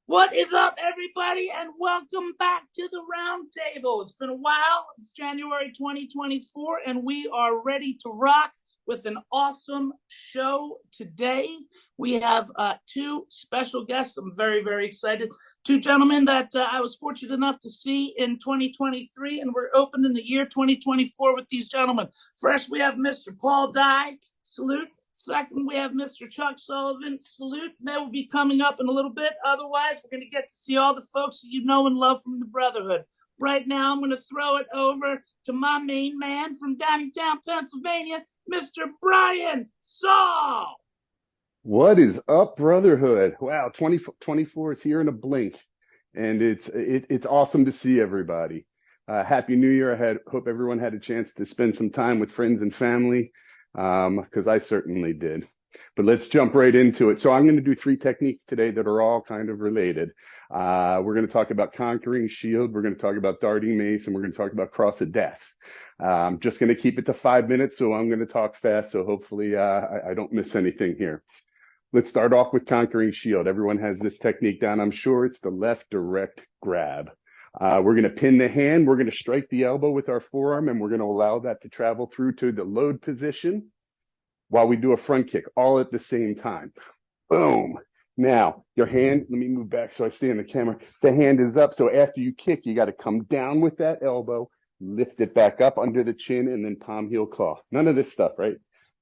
What is up, everybody, and welcome back to the round table. It's been a while. It's January 2024, and we are ready to rock with an awesome show today. We have two special guests. I'm very, very excited. Two gentlemen that I was fortunate enough to see in 2023, and we're opening the year 2024 with these gentlemen. First, we have Mr. Paul Dye. Salute. Second, we have Mr. Chuck Sullivan. Salute. They will be coming up in a little bit. Otherwise, we're going to get to see all the folks that you know and love from the Brotherhood. Right now, I'm going to throw it over to my main man from Downtown, Pennsylvania, Mr. Brian Saul. What is up, Brotherhood? Wow, 2024 is here in a blink, and it's awesome to see everybody. Happy New Year! Hope everyone had a chance to spend some time with friends and family, because I certainly did. But let's jump right into it. So I'm going to do three techniques today that are all kind of related. We're going to talk about conquering shield. We're going to talk about darting mace, and we're going to talk about cross of death. I'm just going to keep it to 5 minutes, so I'm going to talk fast. So hopefully I don't miss anything here. Let's start off with conquering shield. Everyone has this technique down. I'm sure it's the left direct grab. We're going to pin the hand. We're going to strike the elbow with our forearm, and we're going to allow that to travel through to the load position while we do a front kick, all at the same time. Boom. Now, your hand, let me move back so I stay in the camera. The hand is up. So after you kick, you got to come down with that elbow, lift it back up under the chin, and then palm, heel, claw. None of this stuff, right?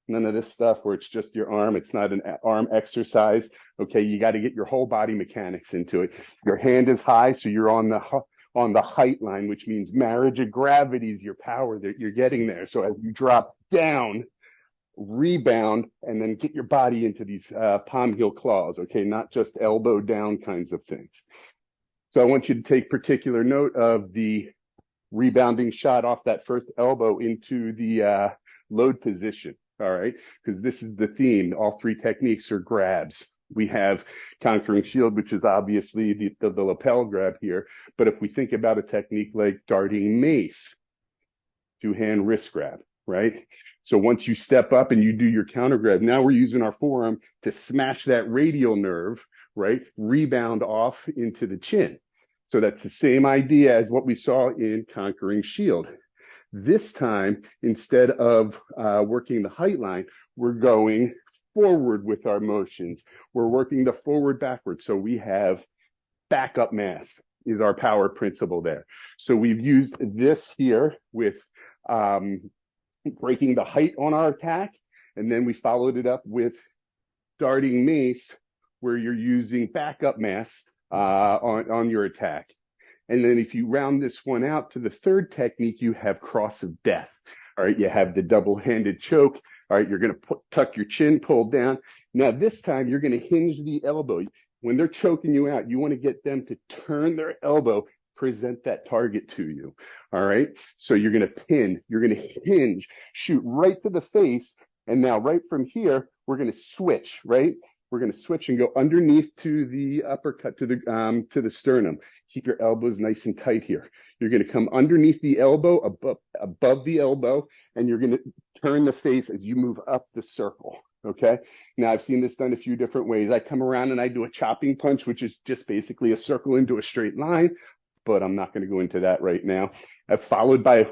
None of this stuff where it's just your arm. It's not an arm exercise. Okay, you got to get your whole body mechanics into it. Your hand is high, so you're on the height line, which means marriage of gravity is your power that you're getting there. So as you drop down, rebound, and then get your body into these palm, heel, claws. Okay, not just elbow down kinds of things. So I want you to take particular note of the rebounding shot off that first elbow into the load position. All right, because this is the theme. All three techniques are grabs. We have conquering shield, which is obviously the lapel grab here. But if we think about a technique like darting mace, two-hand wrist grab, right? So once you step up and you do your counter grab, now we're using our forearm to smash that radial nerve, right? Rebound off into the chin. So that's the same idea as what we saw in conquering shield. This time, instead of working the height line, we're going forward with our motions. We're working the forward backward. So we have backup mass is our power principle there. So we've used this here with breaking the height on our attack. And then we followed it up with darting mace, where you're using backup mass on your attack. And then if you round this one out to the third technique, you have cross of death. All right, you have the double-handed choke. All right, you're going to tuck your chin, pull down. Now this time you're going to hinge the elbow. When they're choking you out, you want to get them to turn their elbow, present that target to you. All right, so you're going to pin, you're going to hinge, shoot right to the face. And now right from here, we're going to switch, right? We're going to switch and go underneath to the uppercut, to the sternum. Keep your elbows nice and tight here. You're going to come underneath the elbow, above the elbow, and you're going to turn the face as you move up the circle. Okay. Now I've seen this done a few different ways. I come around and I do a chopping punch, which is just basically a circle into a straight line, but I'm not going to go into that right now. I've followed by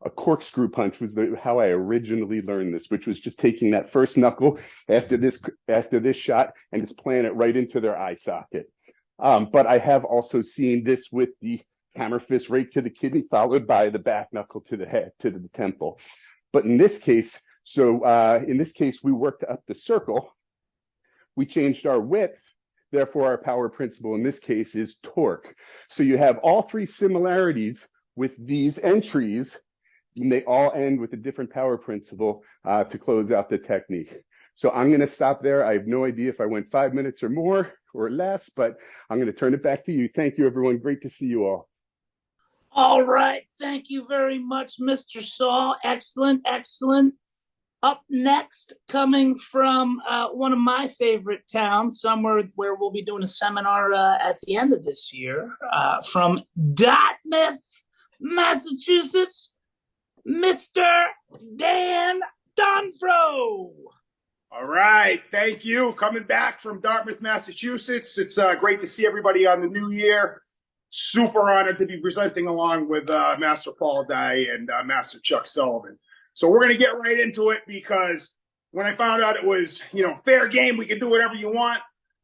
a corkscrew punch was how I originally learned this, which was just taking that first knuckle after this shot and just playing it right into their eye socket. But I have also seen this with the hammer fist right to the kidney, followed by the back knuckle to the head, to the temple. But in this case, we worked up the circle. We changed our width. Therefore, our power principle in this case is torque. So you have all three similarities with these entries, and they all end with a different power principle to close out the technique. So I'm going to stop there. I have no idea if I went 5 minutes or more or less, but I'm going to turn it back to you. Thank you, everyone. Great to see you all. All right. Thank you very much, Mr. Saul. Excellent, excellent. Up next, coming from one of my favorite towns, somewhere where we'll be doing a seminar at the end of this year, from Dartmouth, Massachusetts, Mr. Dan Donfro. All right. Thank you. Coming back from Dartmouth, Massachusetts. It's great to see everybody on the new year. Super honored to be presenting along with Master Paul Dye and Master Chuck Sullivan. So we're going to get right into it because when I found out it was, fair game, we can do whatever you want.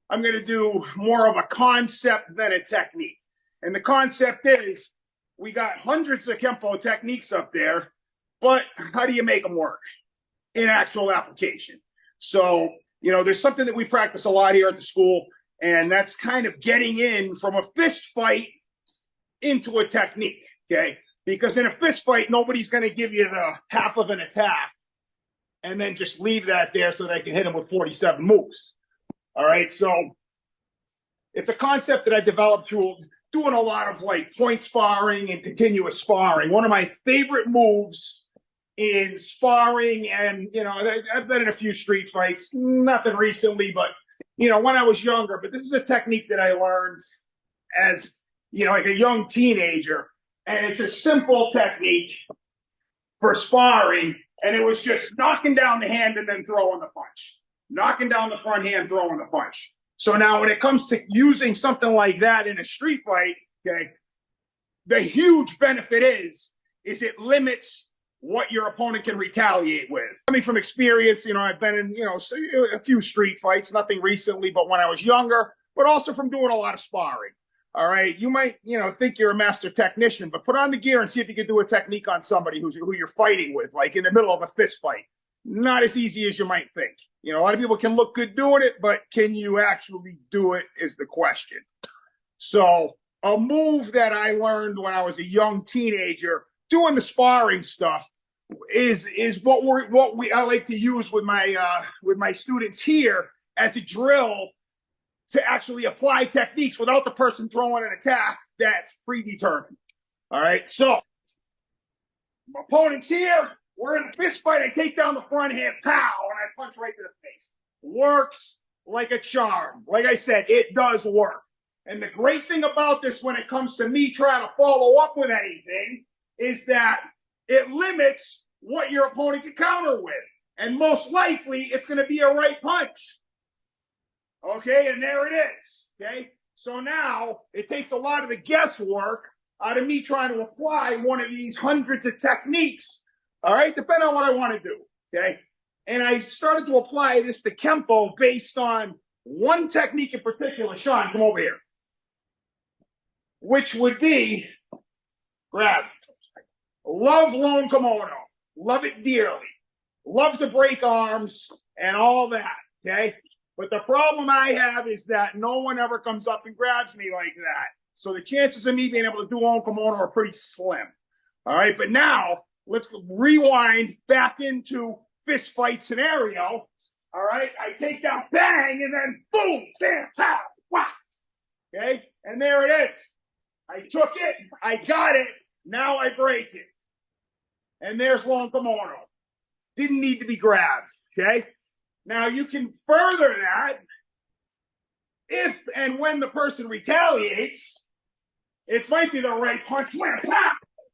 I'm going to do more of a concept than a technique. And the concept is we got hundreds of Kempo techniques up there, but how do you make them work in actual application? So, there's something that we practice a lot here at the school, and that's kind of getting in from a fist fight into a technique, okay? Because in a fist fight, nobody's going to give you the half of an attack and then just leave that there so that I can hit him with 47 moves. All right, so it's a concept that I developed through doing a lot of point sparring and continuous sparring. One of my favorite moves in sparring, and I've been in a few street fights, nothing recently, but when I was younger. But this is a technique that I learned as like a young teenager, and it's a simple technique for sparring, and it was just knocking down the hand and then throwing the punch, knocking down the front hand, throwing the punch. So now when it comes to using something like that in a street fight, okay, the huge benefit is it limits what your opponent can retaliate with. Coming from experience, I've been in, a few street fights, nothing recently, but when I was younger, but also from doing a lot of sparring. All right. You might, think you're a master technician, but put on the gear and see if you can do a technique on somebody who you're fighting with, like in the middle of a fist fight. Not as easy as you might think. A lot of people can look good doing it, but can you actually do it is the question. So a move that I learned when I was a young teenager doing the sparring stuff is what I like to use with my students here as a drill to actually apply techniques without the person throwing an attack that's predetermined. All right, so my opponent's here. We're in a fist fight. I take down the front hand, pow, and I punch right to the face. Works like a charm. Like I said, it does work. And the great thing about this when it comes to me trying to follow up with anything is that it limits what your opponent can counter with. And most likely, it's going to be a right punch. Okay, and there it is. Okay, so now it takes a lot of the guesswork out of me trying to apply one of these hundreds of techniques. All right, depending on what I want to do. Okay, and I started to apply this to Kempo based on one technique in particular. Sean, come over here. Which would be grab. Love lone kimono. Love it dearly. Love to break arms and all that. Okay. But the problem I have is that no one ever comes up and grabs me like that. So the chances of me being able to do lone kimono are pretty slim. All right. But now let's rewind back into fist fight scenario. All right. I take down bang and then boom, bam, pow, whack. Okay. And there it is. I took it. I got it. Now I break it. And there's lone kimono. Didn't need to be grabbed. Okay. Now you can further that if and when the person retaliates, it might be the right punch.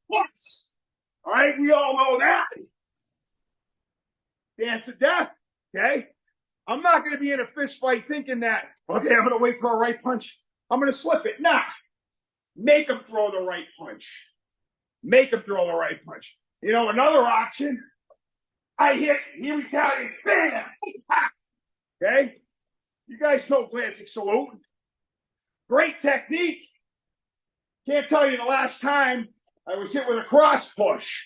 Once. All right, we all know that. Dance to death. Okay. I'm not going to be in a fist fight thinking that, okay, I'm going to wait for a right punch. I'm going to slip it. Nah. Make him throw the right punch. Make him throw the right punch. Another option. I hit, he retaliates, bam, okay? You guys know glancing salute. Great technique. Can't tell you the last time I was hit with a cross push,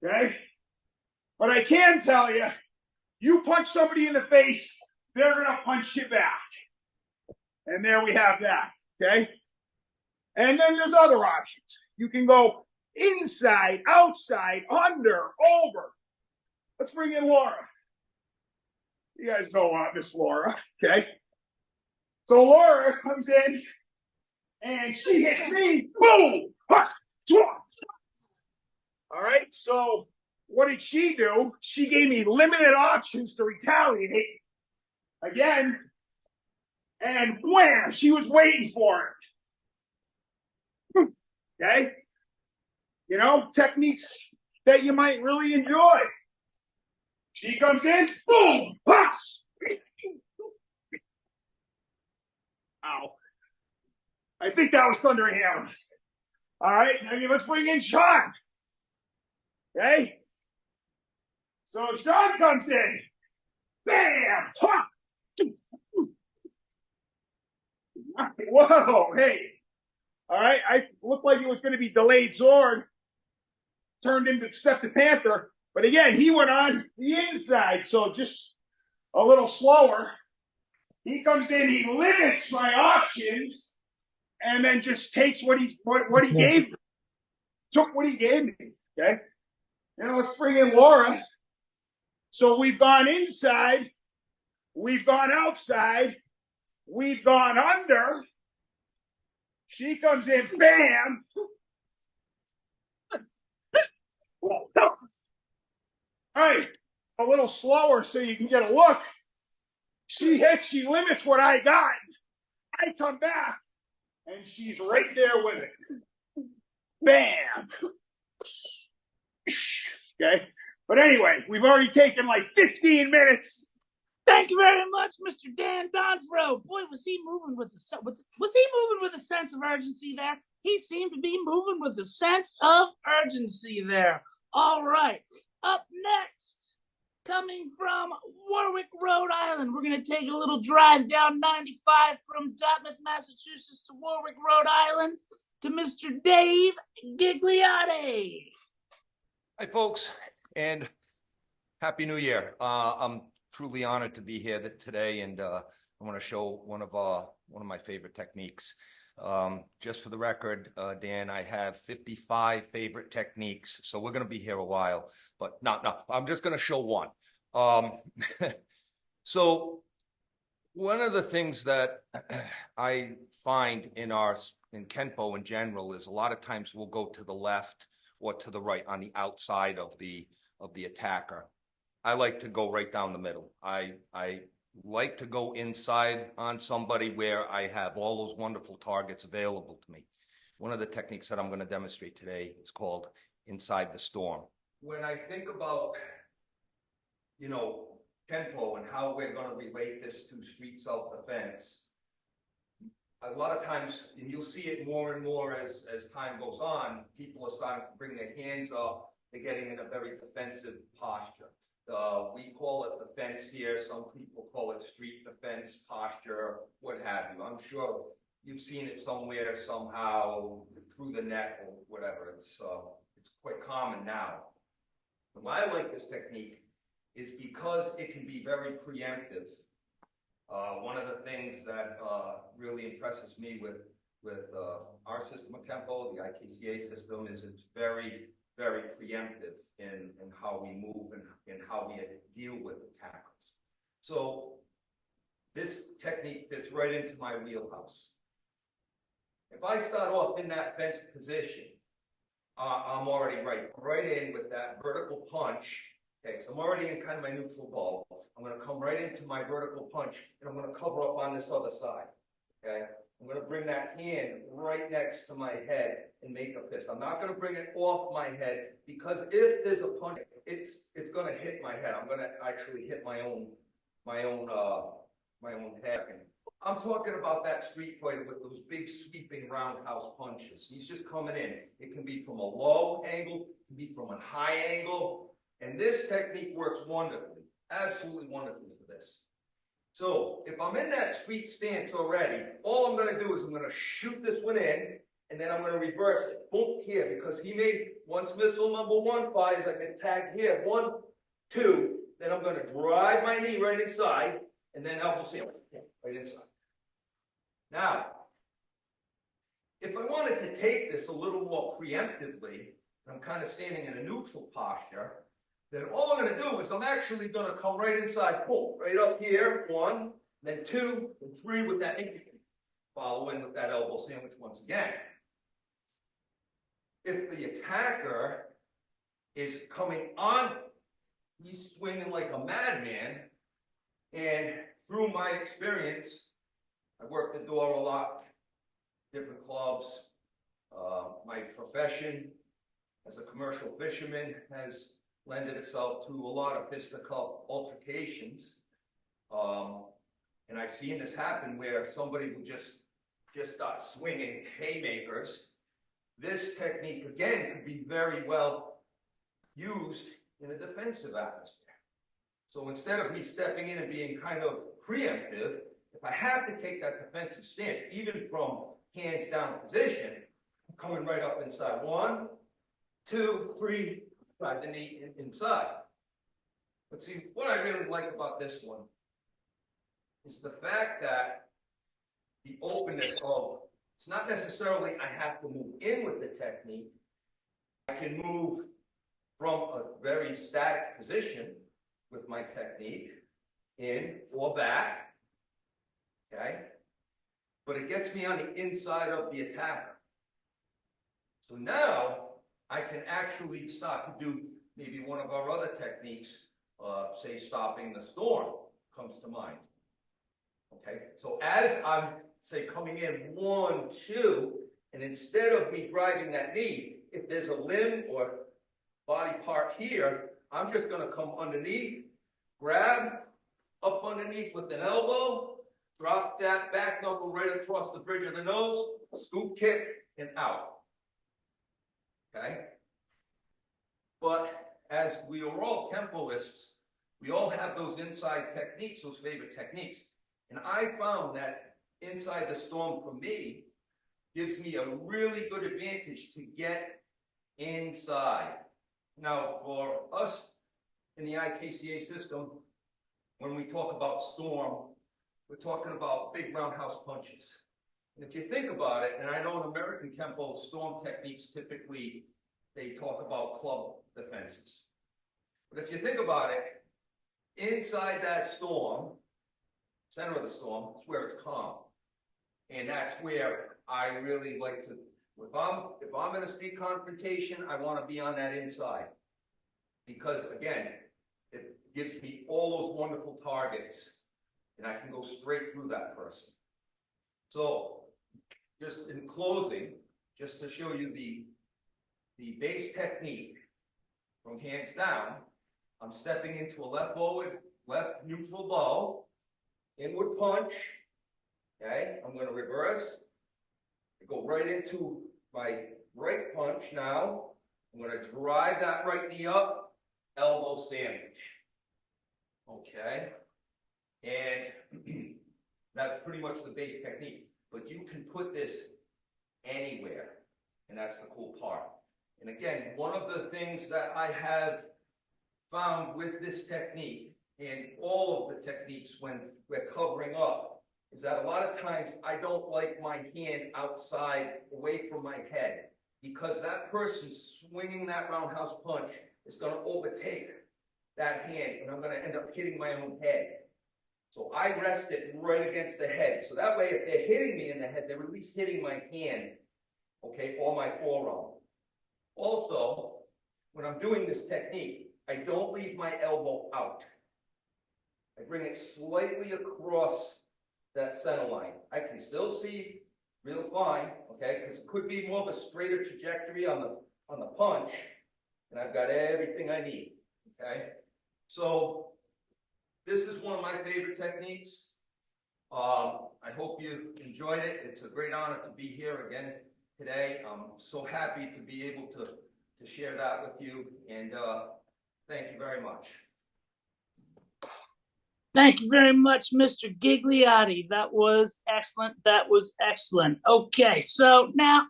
okay? But I can tell you, you punch somebody in the face, they're going to punch you back. And there we have that, okay? And then there's other options. You can go inside, outside, under, over. Let's bring in Laura. You guys know Miss Laura, okay? So Laura comes in, and she hits me, boom! All right, so what did she do? She gave me limited options to retaliate. Again, and wham, she was waiting for it. Okay? Techniques that you might really enjoy. She comes in, boom, punch. Ow. I think that was Thunder and Hammer. All right, now let's bring in Sean. Okay? So Sean comes in. Bam! Ha! Whoa, hey. All right, I looked like it was going to be delayed sword. Turned into Step the Panther. But again, he went on the inside, so just a little slower. He comes in, he limits my options, and then just takes what he gave me. Took what he gave me. Okay? And let's bring in Laura. So we've gone inside, we've gone outside, we've gone under. She comes in, bam. All right, a little slower so you can get a look. She hits, she limits what I got. I come back, and she's right there with it. Bam. Okay, but anyway, we've already taken like 15 minutes. Thank you very much, Mr. Dan Donfro. Boy, was he moving with a sense of urgency there? He seemed to be moving with a sense of urgency there. All right, up next, coming from Warwick, Rhode Island, we're going to take a little drive down 95 from Dartmouth, Massachusetts to Warwick, Rhode Island to Mr. Dave Gigliotti. Hi, folks, and Happy New Year. I'm truly honored to be here today, and I want to show one of my favorite techniques. Just for the record, Dan, I have 55 favorite techniques, so we're going to be here a while. But no, I'm just going to show one. So one of the things that I find in Kenpo in general is a lot of times we'll go to the left or to the right on the outside of the attacker. I like to go right down the middle. I like to go inside on somebody where I have all those wonderful targets available to me. One of the techniques that I'm going to demonstrate today is called Inside the Storm. When I think about, Kenpo and how we're going to relate this to street self-defense, a lot of times, and you'll see it more and more as time goes on, people are starting to bring their hands up. They're getting in a very defensive posture. We call it defense here. Some people call it street defense posture, what have you. I'm sure you've seen it somewhere, somehow, through the net or whatever. It's quite common now. And why I like this technique is because it can be very preemptive. One of the things that really impresses me with our system of Kempo, the IKCA system, is it's very, very preemptive in how we move and how we deal with attackers. So this technique fits right into my wheelhouse. If I start off in that fenced position, I'm already right in with that vertical punch. Okay, so I'm already in kind of my neutral ball. I'm going to come right into my vertical punch, and I'm going to cover up on this other side. Okay, I'm going to bring that hand right next to my head and make a fist. I'm not going to bring it off my head, because if there's a punch, it's going to hit my head. I'm going to actually hit my own head. I'm talking about that street fighter with those big sweeping roundhouse punches. He's just coming in. It can be from a low angle, it can be from a high angle. And this technique works wonderfully, absolutely wonderfully for this. So if I'm in that street stance already, all I'm going to do is I'm going to shoot this one in, and then I'm going to reverse it. Boom, here, because he may, once missile number one fires, I get tagged here. 1, 2, then I'm going to drive my knee right inside, and then elbow slam right inside. Now, if I wanted to take this a little more preemptively, I'm kind of standing in a neutral posture, then all I'm going to do is I'm actually going to come right inside, pull, right up here, 1, then 2, and 3 with that incline. Follow in with that elbow sandwich once again. If the attacker is coming on, he's swinging like a madman, and through my experience, I work the door a lot, different clubs. My profession as a commercial fisherman has lended itself to a lot of fisticuff altercations. And I've seen this happen where somebody will just start swinging haymakers. This technique, again, could be very well used in a defensive atmosphere. So instead of me stepping in and being kind of preemptive, if I have to take that defensive stance, even from hands down position, I'm coming right up inside. 1, 2, 3, drive the knee inside. But see, what I really like about this one is the fact that the openness of, it's not necessarily I have to move in with the technique. I can move from a very static position with my technique, in or back, okay? But it gets me on the inside of the attacker. So now I can actually start to do maybe one of our other techniques, say stopping the storm comes to mind. Okay, so as I'm, say, coming in 1, 2, and instead of me driving that knee, if there's a limb or body part here, I'm just going to come underneath, grab up underneath with an elbow, drop that back knuckle right across the bridge of the nose, scoop kick, and out. Okay? But as we are all Kempoists, we all have those inside techniques, those favorite techniques. And I found that inside the storm for me gives me a really good advantage to get inside. Now, for us in the IKCA system, when we talk about storm, we're talking about big roundhouse punches. And if you think about it, and I know in American Kempo, storm techniques typically, they talk about club defenses. But if you think about it, inside that storm, center of the storm, is where it's calm. And that's where I really like to, if I'm in a street confrontation, I want to be on that inside. Because again, it gives me all those wonderful targets, and I can go straight through that person. So, just in closing, just to show you the base technique from hands down, I'm stepping into a left forward, left neutral bow, inward punch, okay? I'm going to reverse, go right into my right punch now. I'm going to drive that right knee up, elbow sandwich, okay? And that's pretty much the base technique, but you can put this anywhere, and that's the cool part. And again, one of the things that I have found with this technique and all of the techniques when we're covering up is that a lot of times I don't like my hand outside away from my head, because that person swinging that roundhouse punch is going to overtake that hand, and I'm going to end up hitting my own head. So I rest it right against the head. So that way, if they're hitting me in the head, they're at least hitting my hand, okay, or my forearm. Also, when I'm doing this technique, I don't leave my elbow out. I bring it slightly across that center line. I can still see real fine, okay, because it could be more of a straighter trajectory on the punch, and I've got everything I need, okay? So this is one of my favorite techniques. I hope you enjoyed it. It's a great honor to be here again today. I'm so happy to be able to share that with you, and thank you very much. Thank you very much, Mr. Gigliotti. That was excellent. That was excellent. Okay, so now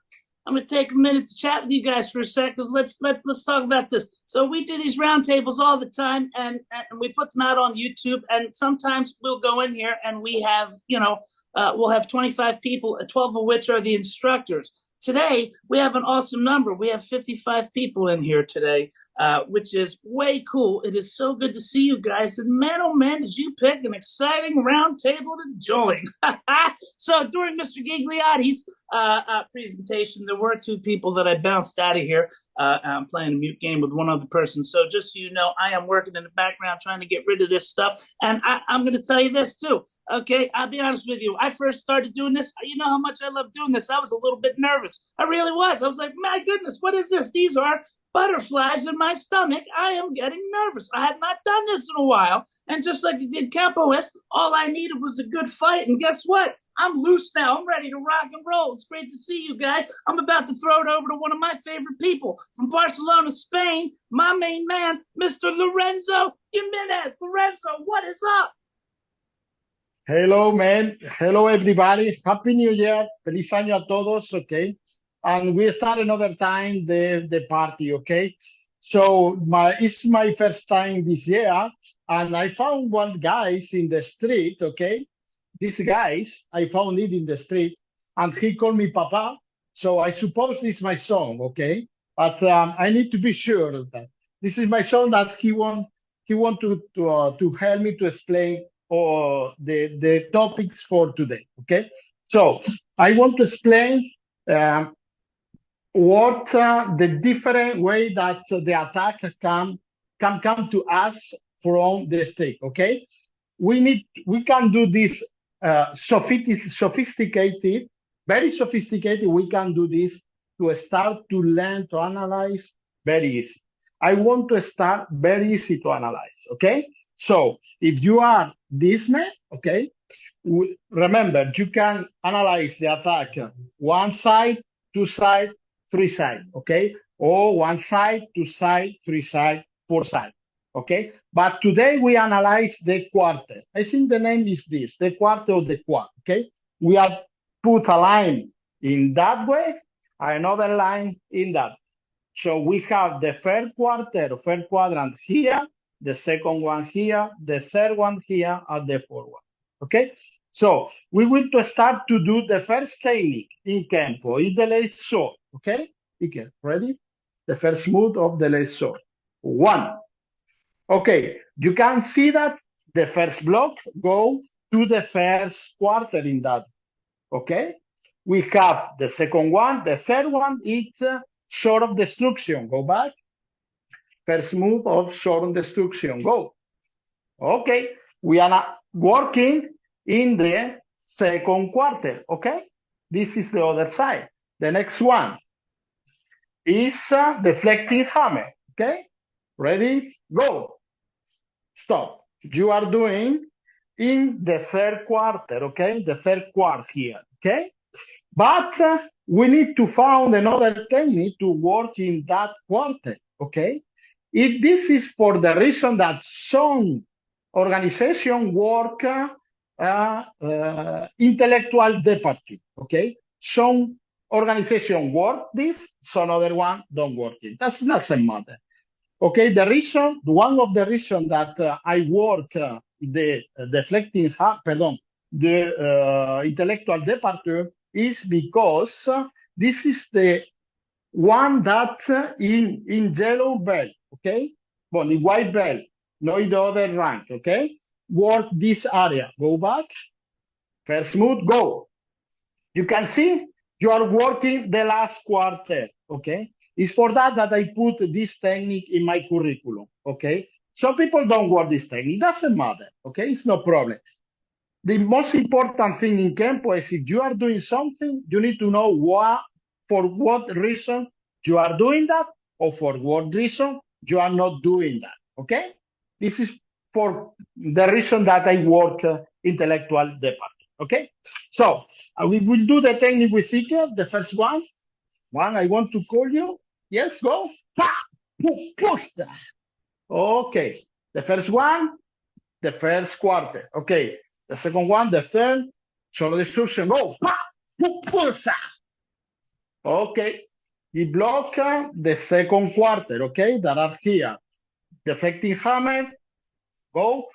I'm going to take a minute to chat with you guys for a sec, because let's talk about this. So we do these roundtables all the time, and we put them out on YouTube, and sometimes we'll go in here and we have, we'll have 25 people, 12 of which are the instructors. Today, we have an awesome number. We have 55 people in here today, which is way cool. It is so good to see you guys. And man, oh man, did you pick an exciting round table to join. So during Mr. Gigliotti's presentation, there were 2 people that I bounced out of here. I'm playing a mute game with one other person. So just so you know, I am working in the background trying to get rid of this stuff. And I'm going to tell you this too. Okay, I'll be honest with you. I first started doing this. You know how much I love doing this. I was a little bit nervous. nervous. I really was. I was like, my goodness, what is this? These are butterflies in my stomach. I am getting nervous. I had not done this in a while. And just like you did Kempo, all I needed was a good fight. And guess what? I'm loose now. I'm ready to rock and roll. It's great to see you guys. I'm about to throw it over to one of my favorite people from Barcelona, Spain, my main man, Mr. Lorenzo Jimenez. Lorenzo, what is up? Hello, man. Hello, everybody. Happy New Year. Feliz año a todos, okay? And we start another time the party, okay? So it's my first time this year, and I found one guys in the street, okay? These guys, I found it in the street, and he called me Papa. So I suppose this is my son, okay? But I need to be sure that this is my son that he want to help me to explain the topics for today, okay? So I want to explain what the different way that the attack can come to us from the stake, okay? We can do this sophisticated, very sophisticated. We can do this to start to learn to analyze very easy. I want to start very easy to analyze, okay? So if you are this man, okay, remember you can analyze the attack one side, two side, three side, okay? Or one side, two side, three side, four side. Okay, but today we analyze the quarter. I think the name is this, the quarter of the quad. Okay, we have put a line in that way, another line in that. So we have the first quarter, first quadrant here, the second one here, the third one here, and the fourth one. Okay, so we will to start to do the first technique in Kempo, in the lace sword. Okay, okay, ready? The first move of the lace sword. One. Okay, you can see that the first block go to the first quarter in that. Okay, we have the second one, the third one is sword of destruction. Go back. First move of sword of destruction. Go. Okay, we are not working in the second quarter. Okay, this is the other side. The next one is deflecting hammer. Okay, ready? Go. Stop. You are doing in the third quarter, okay? The third quart here, okay? But we need to find another technique to work in that quarter, okay? This is for the reason that some organization work intellectual departure, okay? Some organization work this, some other one don't work it. That doesn't matter. Okay, one of the reasons that I work the intellectual departure is because this is the one that in yellow belt, okay? But in white belt, not in the other rank, okay? Work this area. Go back. First move, go. You can see you are working the last quarter, okay? It's for that I put this technique in my curriculum, okay? Some people don't work this technique. It doesn't matter, okay? It's no problem. The most important thing in Kempo is if you are doing something, you need to know for what reason you are doing that or for what reason you are not doing that, okay? This is for the reason that I work intellectual department, okay? So we will do the technique with Iker, the first one. I want to call you. Yes, go. Push. Okay. The first one, the first quarter. Okay. The second one, the third. Solo destruction. Go. Push. Okay. We block the second quarter. Okay. That are here. Deflecting hammer. Go.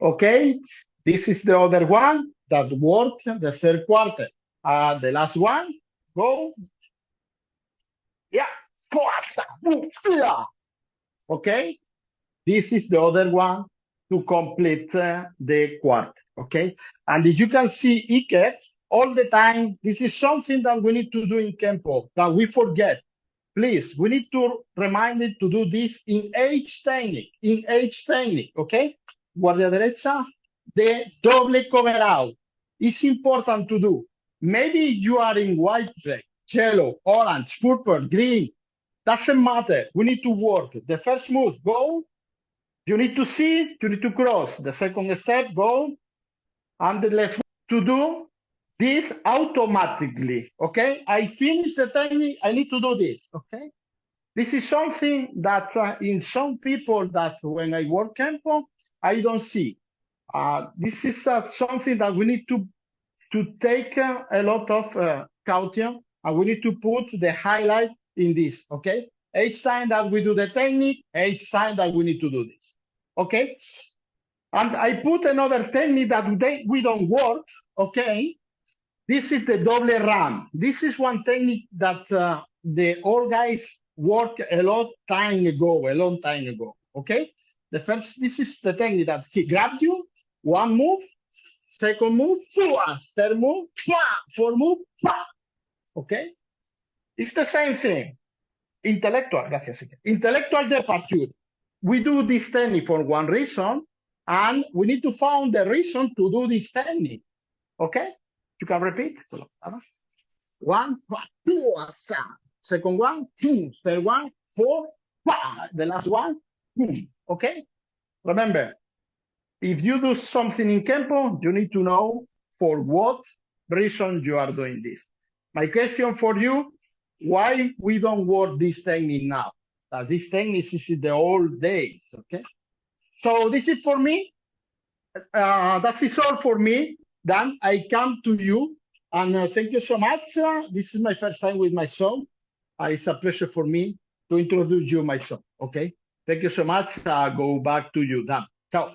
Okay. This is the other one that worked the third quarter. The last one, go. Yeah. Okay. This is the other one to complete the quarter. Okay. And as you can see, Iker, all the time, this is something that we need to do in Kempo that we forget. Please, we need to remind it to do this in each technique. Okay. Guardia derecha, the double cover out. It's important to do. Maybe you are in white flag, yellow, orange, purple, green. Doesn't matter. We need to work. The first move, go. You need to see, you need to cross. The second step, go. And the last to do this automatically, okay? I finish the technique, I need to do this, okay? This is something that in some people that when I work Kempo, I don't see. This is something that we need to take a lot of caution, and we need to put the highlight in this, okay? Each time that we do the technique, each time that we need to do this, okay? And I put another technique that we don't work, okay? This is the double ram. This is one technique that the old guys worked a long time ago, okay? This is the technique that he grabs you, one move, second move, third move, fourth move, okay? It's the same thing. Intellectual departure. We do this technique for one reason, and we need to find the reason to do this technique, okay? You can repeat. One, two, second one, two, third one, four, the last one, okay? Remember, if you do something in Kempo, you need to know for what reason you are doing this. My question for you, why we don't work this technique now? This technique is the old days, okay? So this is for me. That is all for me. Then I come to you, and thank you so much. This is my first time with my son. It's a pleasure for me to introduce you my son, okay? Thank you so much. Go back to you, Dan. Ciao.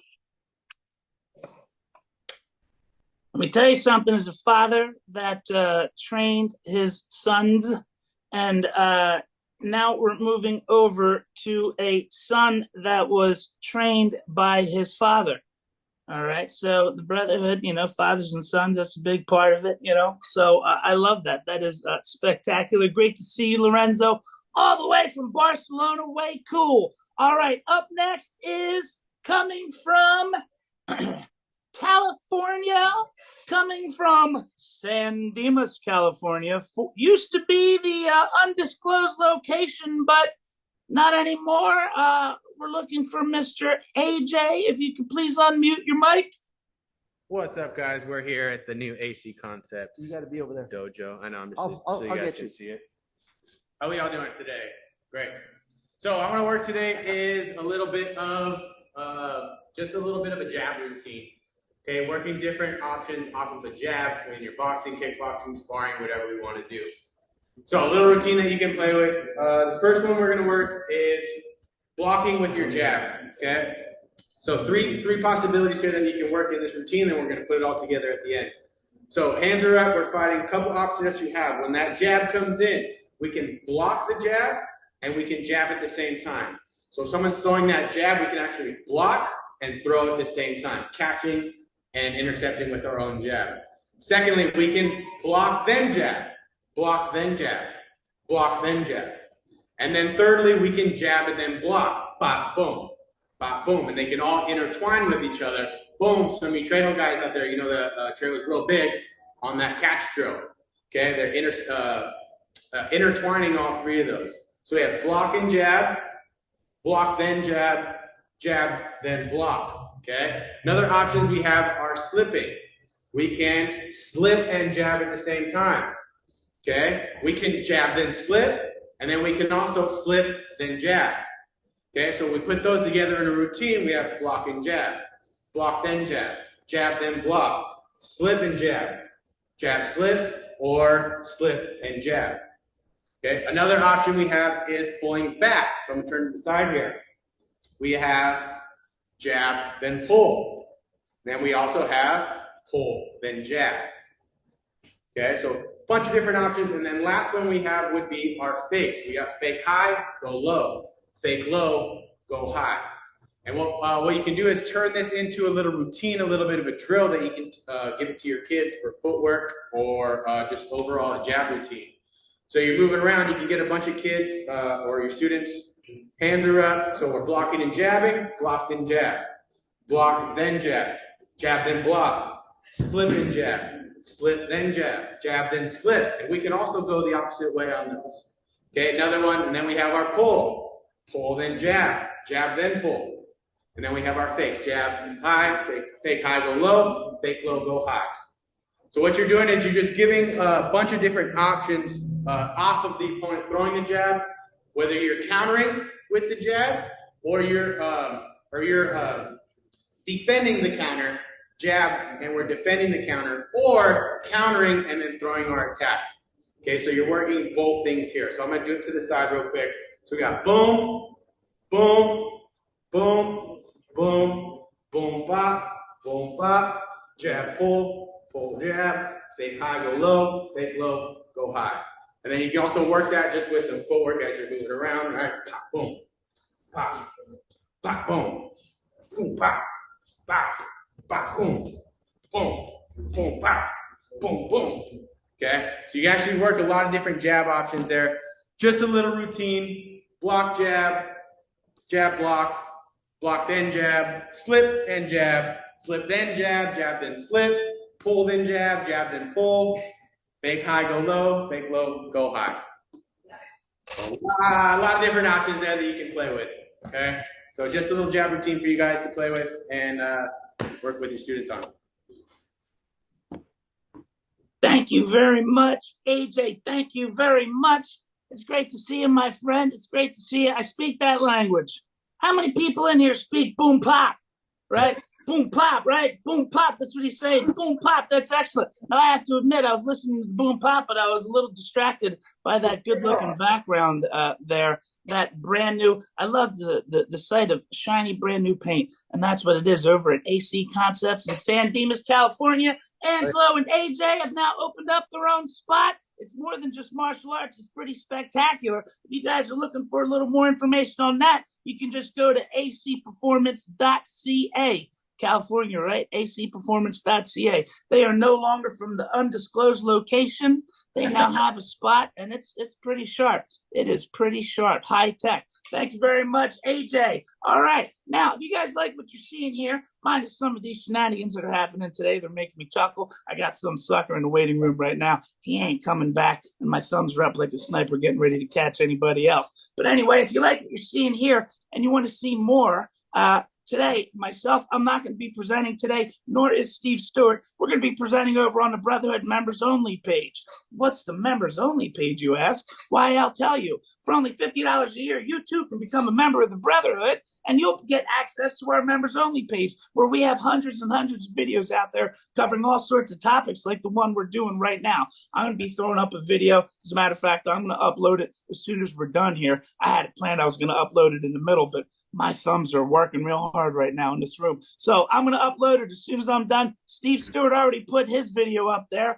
Let me tell you something. As a father that trained his sons, and now we're moving over to a son that was trained by his father. All right. So the Brotherhood, fathers and sons, that's a big part of it, So I love that. That is spectacular. Great to see you, Lorenzo, all the way from Barcelona. Way cool. All right. Up next is coming from California, coming from San Dimas, California. Used to be the undisclosed location, but not anymore. We're looking for Mr. AJ. If you could please unmute your mic. What's up, guys? We're here at the new AC Concepts. You got to be over there. Dojo. I know. I'm just I'll so you guys get can you. see it. How are we all doing today? Great. So I'm gonna work today is a little bit of just a little bit of a jab routine. Okay, working different options off of a jab when you're boxing, kickboxing, sparring, whatever we want to do. So a little routine that you can play with. The first one we're gonna work is blocking with your jab. Okay. So three possibilities here that you can work in this routine, and we're going to put it all together at the end. So hands are up, we're fighting. A couple options that you have. When that jab comes in, we can block the jab and we can jab at the same time. So if someone's throwing that jab, we can actually block and throw at the same time, catching and intercepting with our own jab. Secondly, we can block then jab, block then jab, block then jab. And then thirdly, we can jab and then block, pop, boom. Bop, boom, and they can all intertwine with each other. Boom, some of you Trejo guys out there, the trail is real big on that catch drill. Okay, they're intertwining all three of those. So we have block and jab, block then jab, jab then block. Okay, another options we have are slipping. We can slip and jab at the same time. Okay, we can jab then slip, and then we can also slip then jab. Okay, so we put those together in a routine. We have block and jab, block then jab then block, slip and jab slip, or slip and jab. Okay, another option we have is pulling back. So I'm going to turn to the side here. We have jab then pull. Then we also have pull then jab. Okay, so a bunch of different options. And then last one we have would be our fakes. We got fake high, go low. Fake low, go high. And what you can do is turn this into a little routine, a little bit of a drill that you can give it to your kids for footwork or just overall a jab routine. So you're moving around, you can get a bunch of kids or your students, hands are up, so we're blocking and jabbing, block then jab then jab then block, slip and slip, then jab, jab, then slip. And we can also go the opposite way on those. Okay, another one, and then we have our pull. Pull, then jab, jab, then pull. And then we have our fakes, jab, high, fake high, go low, fake low, go high. So what you're doing is you're just giving a bunch of different options off of the opponent throwing the jab, whether you're countering with the jab or you're defending the counter, jab, and we're defending the counter, or countering and then throwing our attack. Okay, so you're working both things here. So I'm going to do it to the side real quick. So we got boom, boom, boom, boom, boom, bop, jab, pull, pull, jab, fake high, go low, fake low, go high. And then you can also work that just with some footwork as you're moving around. All right, pop, boom, pop, pop, boom, boom, pop, pop, pop, boom, boom, boom, pop, boom, boom. Okay, so you actually work a lot of different jab options there. Just a little routine: block, jab, jab, block, block, then jab, slip, and jab, slip, then jab, jab, then slip, pull, then jab, jab, then pull, fake high, go low, fake low, go high. A lot of different options there that you can play with. Okay, so just a little jab routine for you guys to play with and work with your students on. Thank you very much, AJ. Thank you very much. It's great to see you, my friend. It's great to see you. I speak that language. How many people in here speak boom pop, right? Boom pop, right? Boom pop. That's what he's saying. Boom pop. That's excellent. Now, I have to admit, I was listening to boom pop, but I was a little distracted by that good-looking background there. That brand new. I love the sight of shiny brand new paint, and that's what it is over at AC Concepts in San Dimas, California. Angelo and AJ have now opened up their own spot. It's more than just martial arts. It's pretty spectacular. If you guys are looking for a little more information on that, you can just go to acperformance.ca. California, right? acperformance.ca. They are no longer from the undisclosed location. They now have a spot, and it's pretty sharp. It is pretty sharp, high tech. Thank you very much, AJ. All right, now, if you guys like what you're seeing here, minus some of these shenanigans that are happening today, they're making me chuckle. I got some sucker in the waiting room right now. He ain't coming back, and my thumbs are up like a sniper getting ready to catch anybody else. But anyway, if you like what you're seeing here and you want to see more, today, myself, I'm not going to be presenting today, nor is Steve Stewart. We're going to be presenting over on the Brotherhood Members Only page. What's the Members Only page, you ask? Why, I'll tell you. For only $50 a year, you too can become a member of the Brotherhood, and you'll get access to our Members Only page, where we have hundreds and hundreds of videos out there covering all sorts of topics like the one we're doing right now. I'm going to be throwing up a video. As a matter of fact, I'm going to upload it as soon as we're done here. I had it planned I was going to upload it in the middle, but my thumbs are working real hard right now in this room. So I'm going to upload it as soon as I'm done. Steve Stewart already put his video up there.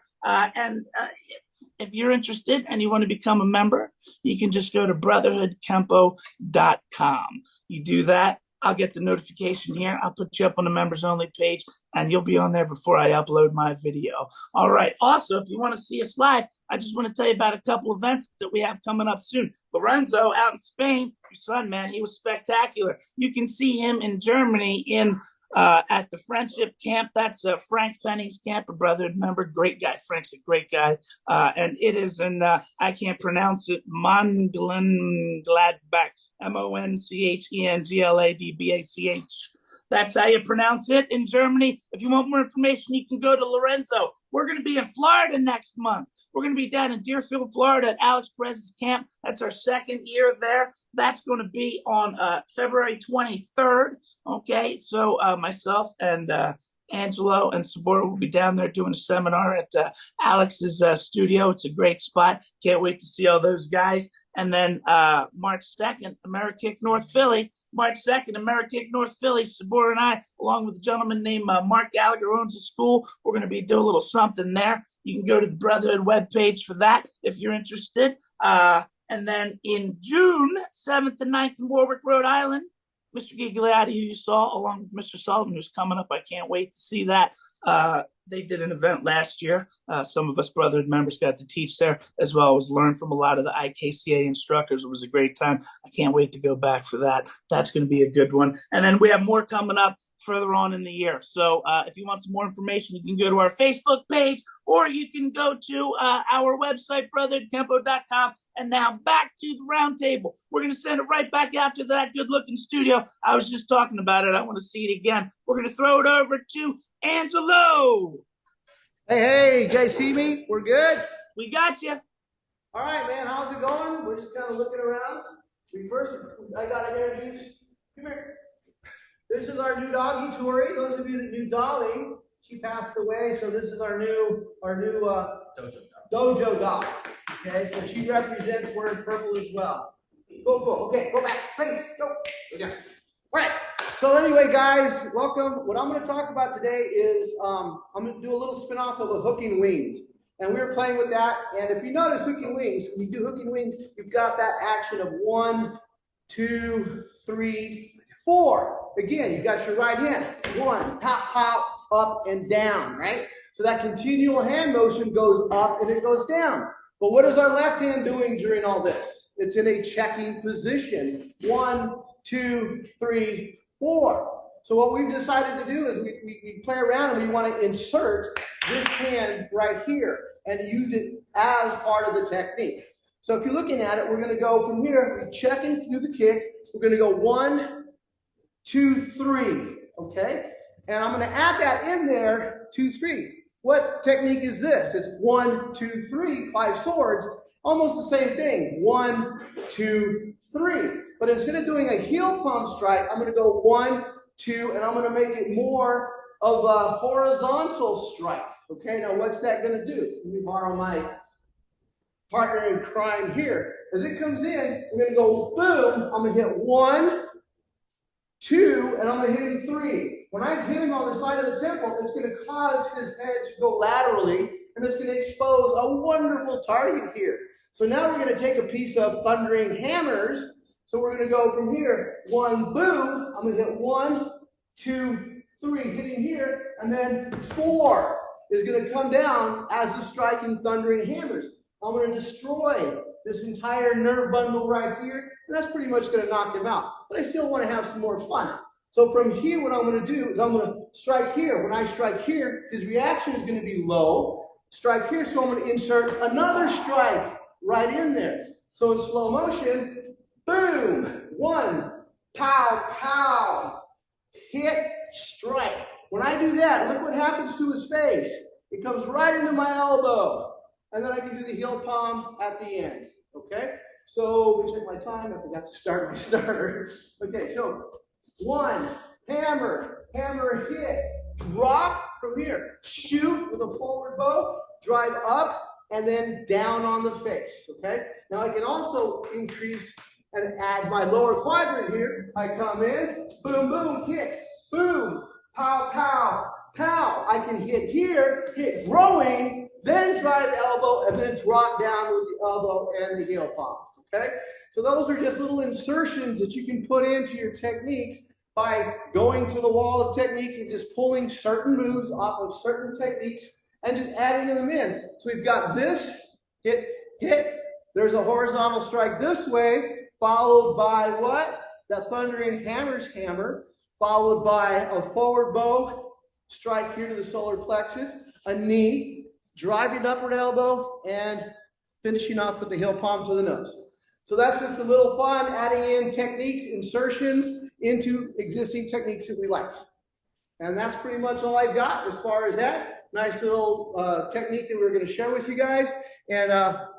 If you're interested and you want to become a member, you can just go to brotherhoodkempo.com. You do that, I'll get the notification here. I'll put you up on the members only page, and you'll be on there before I upload my video. All right. Also, if you want to see us live, I just want to tell you about a couple events that we have coming up soon. Lorenzo out in Spain, your son, man, he was spectacular. You can see him in Germany at the Friendship Camp. That's Frank Fenning's camp, a Brotherhood member. Great guy. Frank's a great guy. And it is in, I can't pronounce it, Mönchengladbach, Monchengladbach. That's how you pronounce it in Germany. If you want more information, you can go to Lorenzo. We're going to be in Florida next month. We're going to be down in Deerfield, Florida at Alex Perez's camp. That's our second year there. That's going to be on February 23rd. Okay, so myself and Angelo and Sabora will be down there doing a seminar at Alex's studio. It's a great spot. Can't wait to see all those guys. And then March 2nd, Amerikick, North Philly. March 2nd, Amerikick, North Philly. Sabora and I, along with a gentleman named Mark Gallagher, who owns a school. We're going to be doing a little something there. You can go to the Brotherhood webpage for that if you're interested. And then in June 7th and 9th in Warwick, Rhode Island, Mr. Gigliotti, who you saw, along with Mr. Sullivan, who's coming up. I can't wait to see that. They did an event last year. Some of us Brotherhood members got to teach there, as well as learn from a lot of the IKCA instructors. It was a great time. I can't wait to go back for that. That's going to be a good one. And then we have more coming up further on in the year. So if you want some more information, you can go to our Facebook page, or you can go to our website, brotherhoodkempo.com. And now back to the roundtable. We're going to send it right back out to that good-looking studio. I was just talking about it. I want to see it again. We're going to throw it over to Angelo. Hey, you guys see me? We're good? We got you. All right, man. How's it going? We're just kind of looking around. I got to introduce. Come here. This is our new doggy, Tori. Those of you that knew Dolly, she passed away, so this is our new dojo dog. Okay, so she represents wearing purple as well. Go. Okay, go back. Please go. Go down. All right. So anyway, guys, welcome. What I'm going to talk about today is I'm going to do a little spin-off of a hooking wings. And we were playing with that. And if you notice hooking wings, when you do hooking wings, you've got that action of 1, 2, 3, 4. Again, you've got your right hand. 1, pop, up and down, right? So that continual hand motion goes up and it goes down. But what is our left hand doing during all this? It's in a checking position. 1, 2, 3, 4. So what we've decided to do is we play around and we want to insert this hand right here and use it as part of the technique. So if you're looking at it, we're going to go from here, we're checking through the kick. We're going to go 1, 2, 3, okay? And I'm going to add that in there, 2, 3. What technique is this? It's 1, 2, 3, 5 swords, almost the same thing. 1, 2, 3. But instead of doing a heel palm strike, I'm going to go 1, 2, and I'm going to make it more of a horizontal strike. Okay, now what's that going to do? Let me borrow my partner in crime here. As it comes in, I'm going to go boom. I'm going to hit 1, 2, and I'm going to hit him 3. When I hit him on the side of the temple, it's going to cause his head to go laterally, and it's going to expose a wonderful target here. So now we're going to take a piece of thundering hammers. So we're going to go from here, 1, boom. I'm going to hit 1, 2, 3, hitting here, and then 4 is going to come down as the striking thundering hammers. I'm going to destroy this entire nerve bundle right here, and that's pretty much going to knock him out. But I still want to have some more fun. So from here, what I'm going to do is I'm going to strike here. When I strike here, his reaction is going to be low. Strike here, so I'm going to insert another strike right in there. So in slow motion, boom, 1, pow, pow, hit, strike. When I do that, look what happens to his face. It comes right into my elbow. And then I can do the heel palm at the end, okay? So, we check my time. I forgot to start my starter. Okay, so 1, hammer, hammer, hit, drop from here, shoot with a forward bow, drive up, and then down on the face, okay? Now, I can also increase and add my lower quadrant here. I come in, boom, boom, hit, boom, pow, pow, pow. I can hit here, hit growing, then drive elbow, and then drop down with the elbow and the heel palm, okay? So those are just little insertions that you can put into your techniques by going to the wall of techniques and just pulling certain moves off of certain techniques and just adding them in. So we've got this, hit, hit. There's a horizontal strike this way, followed by what? The thundering hammers hammer, followed by a forward bow, strike here to the solar plexus, a knee, driving upward elbow, and finishing off with the heel palm to the nose. So that's just a little fun, adding in techniques, insertions into existing techniques that we like. And that's pretty much all I've got as far as that. Nice little technique that we're going to share with you guys. And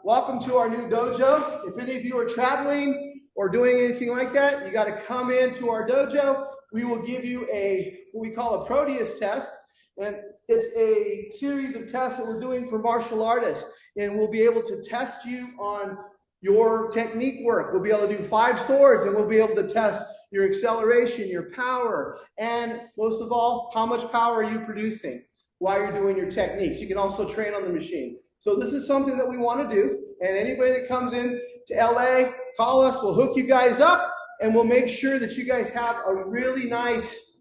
welcome to our new dojo. If any of you are traveling or doing anything like that, you got to come into our dojo. We will give you what we call a Proteus test. And it's a series of tests that we're doing for martial artists. And we'll be able to test you on your technique work. We'll be able to do 5 swords, and we'll be able to test your acceleration, your power, and most of all, how much power are you producing while you're doing your techniques. You can also train on the machine. So this is something that we want to do. And anybody that comes in to LA, call us. We'll hook you guys up, and we'll make sure that you guys have a really nice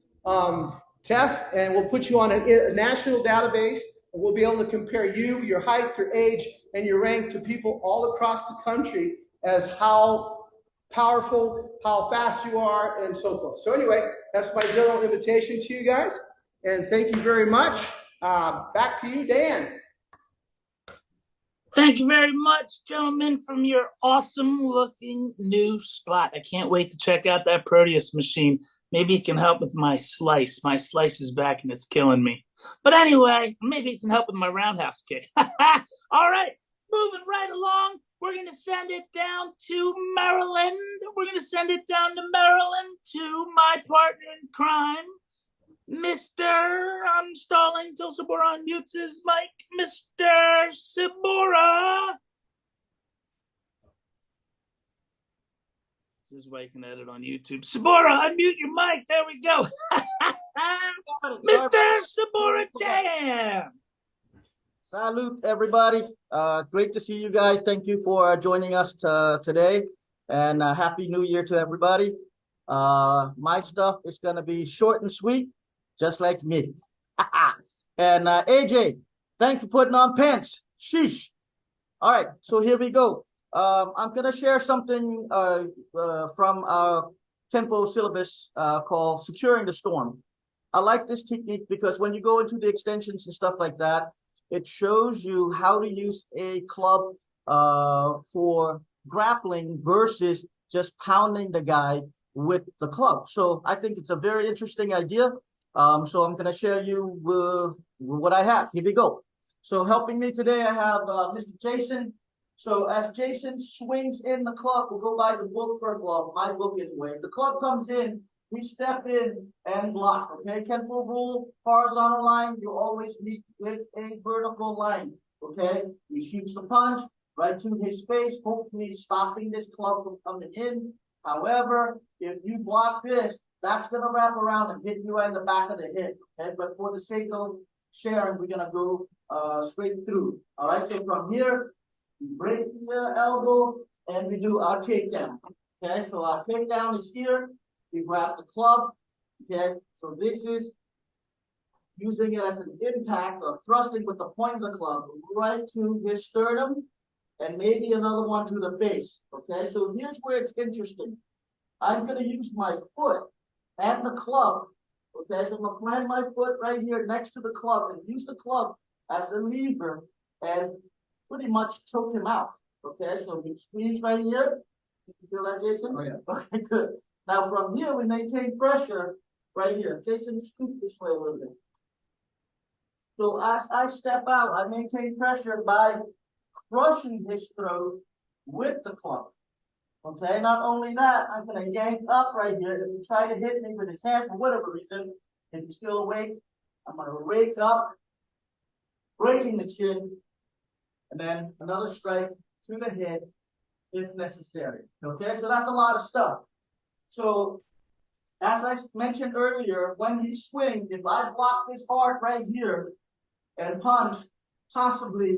test, and we'll put you on a national database, and we'll be able to compare you, your height, your age, and your rank to people all across the country as how powerful, how fast you are, and so forth. So anyway, that's my general invitation to you guys. And thank you very much. Back to you, Dan. Thank you very much, gentlemen, from your awesome looking new spot. I can't wait to check out that Proteus machine. Maybe it can help with my slice. My slice is back and it's killing me. But anyway, maybe it can help with my roundhouse kick. All right, moving right along. We're going to send it down to Maryland. We're going to send it down to Maryland to my partner in crime, Mr. I'm stalling till Sabora unmutes his mic. Mr. Sabora. This is why you can edit on YouTube. Sabora, unmute your mic. There we go. Mr. Sabora Jam. Salute, everybody. Great to see you guys. Thank you for joining us today. And Happy New Year to everybody. My stuff is going to be short and sweet, just like me. And AJ, thanks for putting on pants. Sheesh. All right, so here we go. I'm going to share something from our Kenpo syllabus called Securing the Storm. I like this technique because when you go into the extensions and stuff like that, it shows you how to use a club for grappling versus just pounding the guy with the club. So I think it's a very interesting idea. So I'm going to share you what I have. Here we go. So helping me today, I have Mr. Jason. So as Jason swings in the club, we'll go by the book for a glove, my book anyway. If the club comes in, we step in and block, okay? Kenpo rule, horizontal line, you always meet with a vertical line, okay? He shoots the punch right to his face, hopefully stopping this club from coming in. However, if you block this, that's going to wrap around and hit you right in the back of the head, okay? But for the sake of sharing, we're going to go straight through, all right? So from here, we break the elbow and we do our takedown, okay? So our takedown is here. We grab the club, okay? So this is using it as an impact or thrusting with the point of the club right to his sternum and maybe another one to the face, okay? So here's where it's interesting. I'm going to use my foot and the club, okay? So I'm going to plant my foot right here next to the club and use the club as a lever and pretty much choke him out, okay? So we squeeze right here. You feel that, Jason? Oh, yeah. Okay, good. Now from here, we maintain pressure right here. Jason, scoot this way a little bit. So as I step out, I maintain pressure by crushing his throat with the club. Okay, not only that, I'm going to yank up right here. If you try to hit me with his hand for whatever reason, if you're still awake, I'm going to rake up, breaking the chin, and then another strike to the head if necessary. Okay, so that's a lot of stuff. So, as I mentioned earlier, when he swings, if I block this hard right here and punch, possibly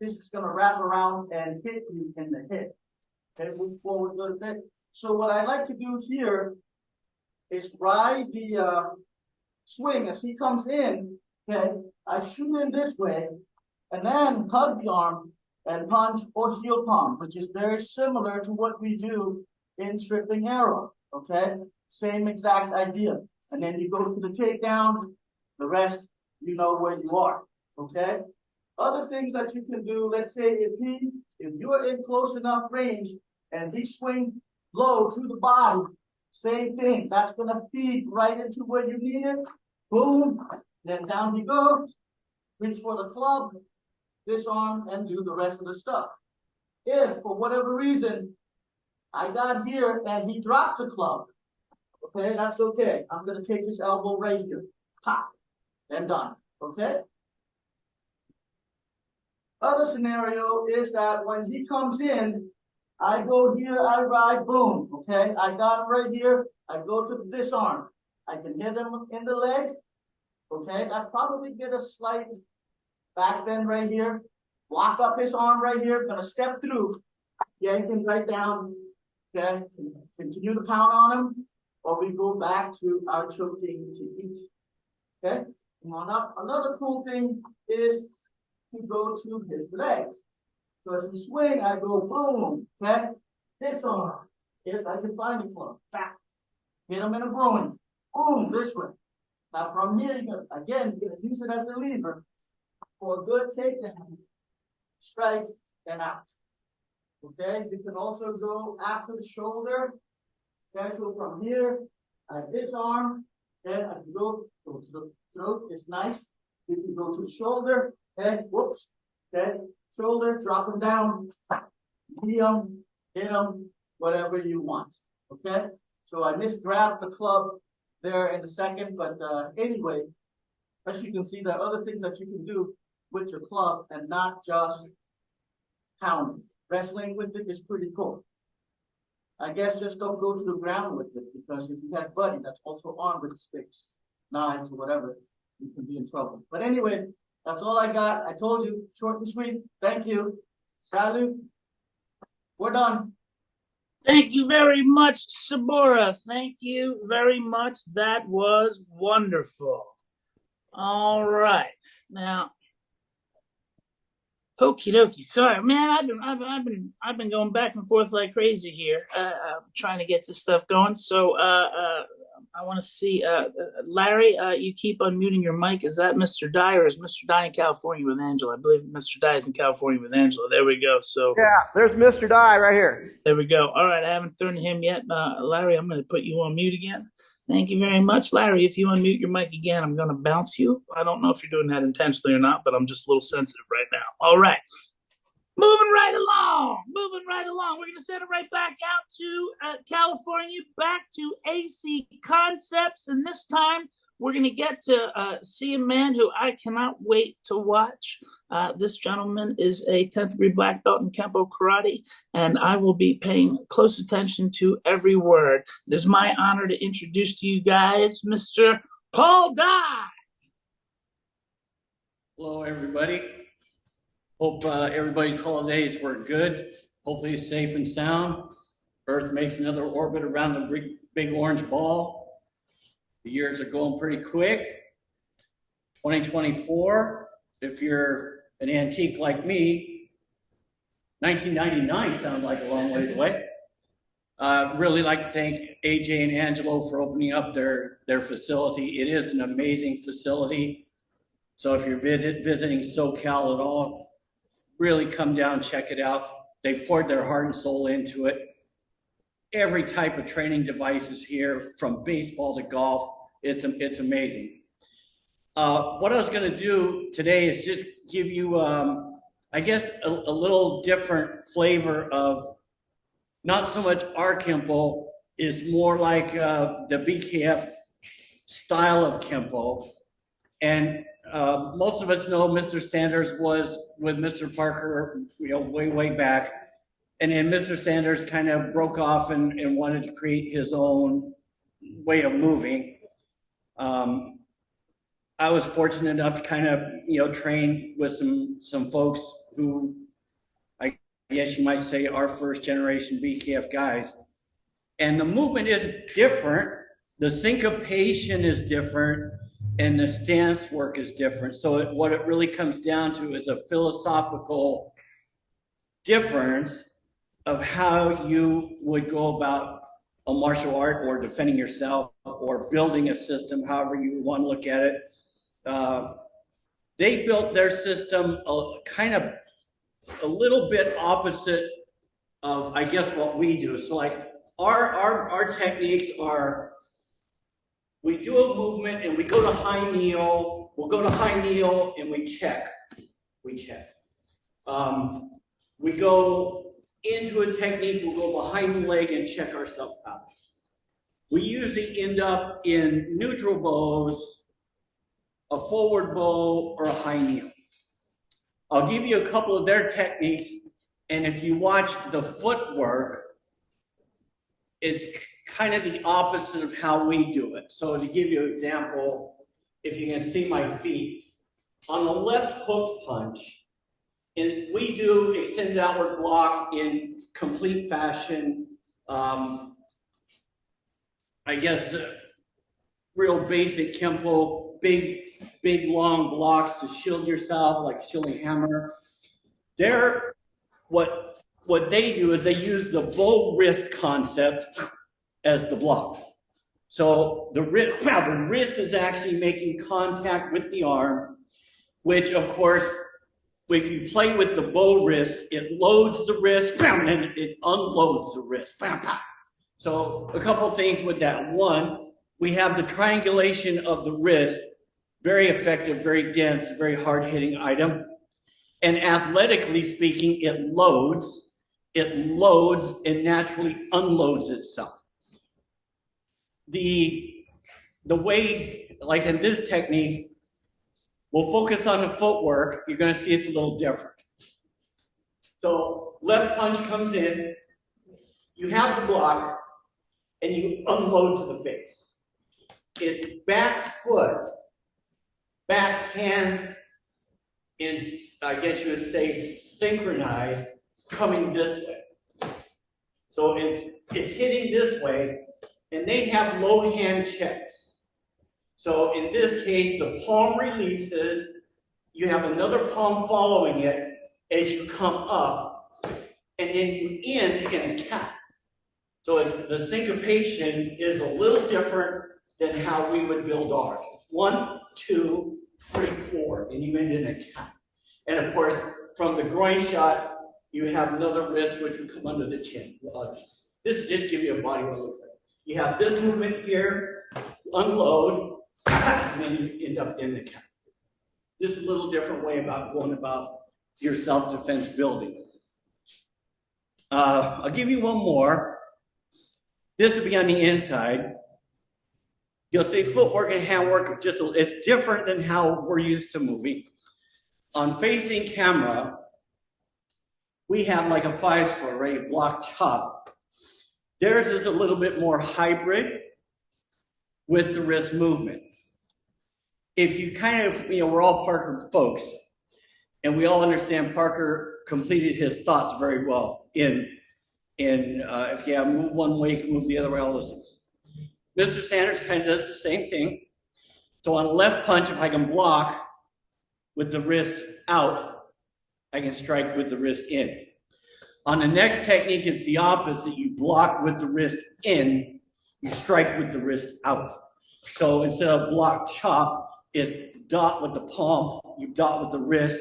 this is going to wrap around and hit you in the head. Okay, move forward a little bit. So what I like to do here is ride the swing as he comes in. Okay, I shoot in this way and then hug the arm and punch or heel palm, which is very similar to what we do in tripping arrow. Okay, same exact idea. And then you go to the takedown, the rest, you know where you are. Okay, other things that you can do, let's say if you're in close enough range and he swings low to the body, same thing. That's going to feed right into where you need it. Boom, then down you go. Reach for the club, disarm, and do the rest of the stuff. If, for whatever reason, I got here and he dropped the club, okay, that's okay. I'm going to take his elbow right here, top, and done, okay? Other scenario is that when he comes in, I go here, I ride, boom, okay? I got him right here, I go to the disarm. I can hit him in the leg, okay? I probably get a slight back bend right here, lock up his arm right here, gonna step through, yank him right down, okay? Continue to pound on him, or we go back to our choking technique, okay? Come on up. Another cool thing is to go to his legs. So as we swing, I go boom, okay? Disarm, if I can find the club, back, hit them in a groin, boom, this way. Now from here, you're gonna use it as a lever for a good takedown, strike, and out. Okay, you can also go after the shoulder, so from here, this arm, then I can go to the throat, is nice. You can go to the shoulder, and whoops, then shoulder, drop them down, medium, hit them, whatever you want. Okay, so I misgrabbed the club there in a second, but anyway, as you can see, there are other things that you can do with your club and not just pounding. Wrestling with it is pretty cool. I guess just don't go to the ground with it, because if you have buddy that's also armed with sticks, knives, or whatever, you can be in trouble. But anyway, that's all I got. I told you, short and sweet. Thank you. Salute. We're done. Thank you very much, Sabora. Thank you very much. That was wonderful. All right. Now, okie dokie. Sorry, man. I've been going back and forth like crazy here, trying to get this stuff going. So, I want to see, Larry. You keep unmuting your mic. Is that Mr. Dye, or is Mr. Dye in California with Angela? I believe Mr. Dye is in California with Angela. There we go. So Yeah, there's Mr. Dye right here. there we go. All right, I haven't thrown to him yet. Larry, I'm going to put you on mute again. Thank you very much, Larry. If you unmute your mic again, I'm going to bounce you. I don't know if you're doing that intentionally or not, but I'm just a little sensitive right now. All right. Moving right along. We're going to send it right back out to California, back to AC Concepts. And this time we're going to get to see a man who I cannot wait to watch. This gentleman is a 10th degree black belt in Kempo karate, and I will be paying close attention to every word. It is my honor to introduce to you guys Mr. Paul Dye. Hello, everybody. Hope everybody's holidays were good. Hopefully it's safe and sound. Earth makes another orbit around the big orange ball. The years are going pretty quick. 2024, if you're an antique like me, 1999 sounds like a long ways away. Really like to thank AJ and Angelo for opening up their facility. It is an amazing facility. So if you're visiting SoCal at all, really come down, check it out. They poured their heart and soul into it. Every type of training device is here, from baseball to golf. It's amazing. What I was going to do today is just give you, I guess, a little different flavor of not so much our Kempo, is more like the BKF style of Kempo. And most of us know Mr. Sanders was with Mr. Parker, way back. And then Mr. Sanders kind of broke off and wanted to create his own way of moving. I was fortunate enough to kind of, train with some folks who, I guess you might say, are first generation BKF guys. And the movement is different. The syncopation is different. And the stance work is different. So what it really comes down to is a philosophical difference of how you would go about a martial art, or defending yourself, or building a system, however you want to look at it. They built their system kind of a little bit opposite of, I guess, what we do. So like our techniques are, we do a movement and we go to high kneel. We'll go to high kneel and we check. We go into a technique, we'll go behind the leg and check ourselves out. We usually end up in neutral bows, a forward bow, or a high kneel. I'll give you a couple of their techniques, and if you watch the footwork, it's kind of the opposite of how we do it. So to give you an example, if you can see my feet, on the left hook punch, and we do extended outward block in complete fashion. I guess real basic Kempo, big long blocks to shield yourself, like shielding hammer. What what they do is they use the bow wrist concept as the block. So the wrist is actually making contact with the arm, which of course, if you play with the bow wrist, it loads the wrist and it unloads the wrist. So a couple things with that. One, we have the triangulation of the wrist, very effective, very dense, very hard-hitting item. And athletically speaking, it loads, and naturally unloads itself. The way, like in this technique, we'll focus on the footwork. You're going to see it's a little different. So left punch comes in, you have the block, and you unload to the face. It's back foot, back hand, and I guess you would say synchronized, coming this way. So it's hitting this way, and they have low hand checks. So in this case, the palm releases, you have another palm following it as you come up, and then you end in a cat. So the syncopation is a little different than how we would build ours. 1, 2, 3, 4, and you end in a cat. And of course, from the groin shot, you have another wrist which would come under the chin. This is just give you a body what it looks like. You have this movement here, unload, and then you end up in the cat. This is a little different way about going about your self-defense building. I'll give you one more. This will be on the inside. You'll see footwork and handwork, it's different than how we're used to moving. On facing camera, we have like a 5-foot, right, block chop. Theirs is a little bit more hybrid with the wrist movement. If you kind of, we're all Parker folks, and we all understand Parker completed his thoughts very well in if you have move one way, you can move the other way, all those things. Mr. Sanders kind of does the same thing. So on a left punch, if I can block with the wrist out, I can strike with the wrist in. On the next technique, it's the opposite. You block with the wrist in, you strike with the wrist out. So instead of block chop, it's dot with the palm, you dot with the wrist,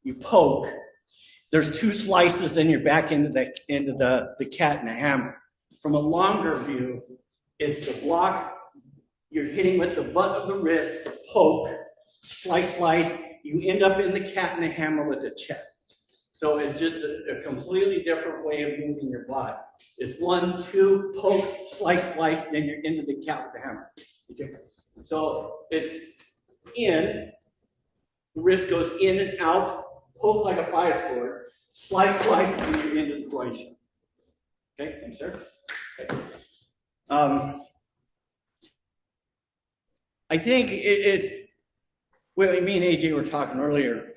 you poke. There's 2 slices, and you're back into the cat and the hammer. From a longer view, it's the block, you're hitting with the butt of the wrist, poke, slice, you end up in the cat and the hammer with the check. So it's just a completely different way of moving your body. It's 1, 2, poke, slice, then you're into the cat with the hammer. So it's in, the wrist goes in and out, poke like a 5-foot, slice, and you're into the groin shot. Okay, thanks, sir. Okay. I think well, me and AJ were talking earlier.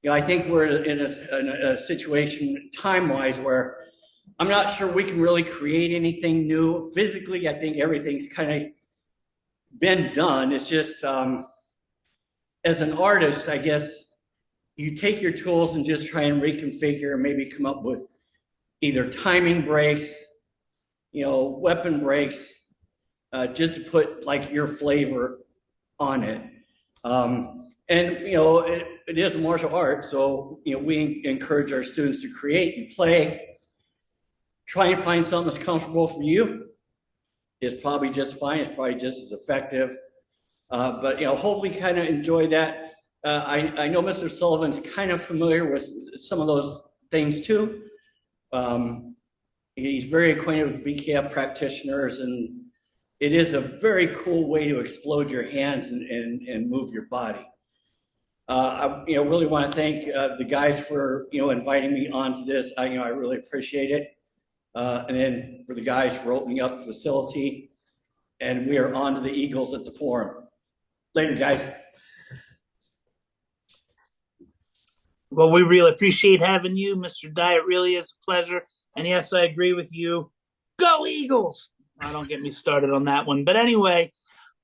I think we're in a situation time-wise where I'm not sure we can really create anything new. Physically, I think everything's kind of been done. It's just, as an artist, I guess, you take your tools and just try and reconfigure and maybe come up with either timing breaks, weapon breaks, just to put like your flavor on it. And it is a martial art, so we encourage our students to create and play. Try and find something that's comfortable for you. It's probably just fine. It's probably just as effective. But hopefully, kind of enjoy that. I know Mr. Sullivan's kind of familiar with some of those things too. He's very acquainted with BKF practitioners, and it is a very cool way to explode your hands and move your body. I really want to thank the guys for inviting me onto this. I really appreciate it. And then for the guys for opening up the facility. And we are on to the Eagles at the Forum. Later, guys. Well, we really appreciate having you, Mr. Dye. It really is a pleasure. And yes, I agree with you. Go Eagles! Don't get me started on that one. But anyway,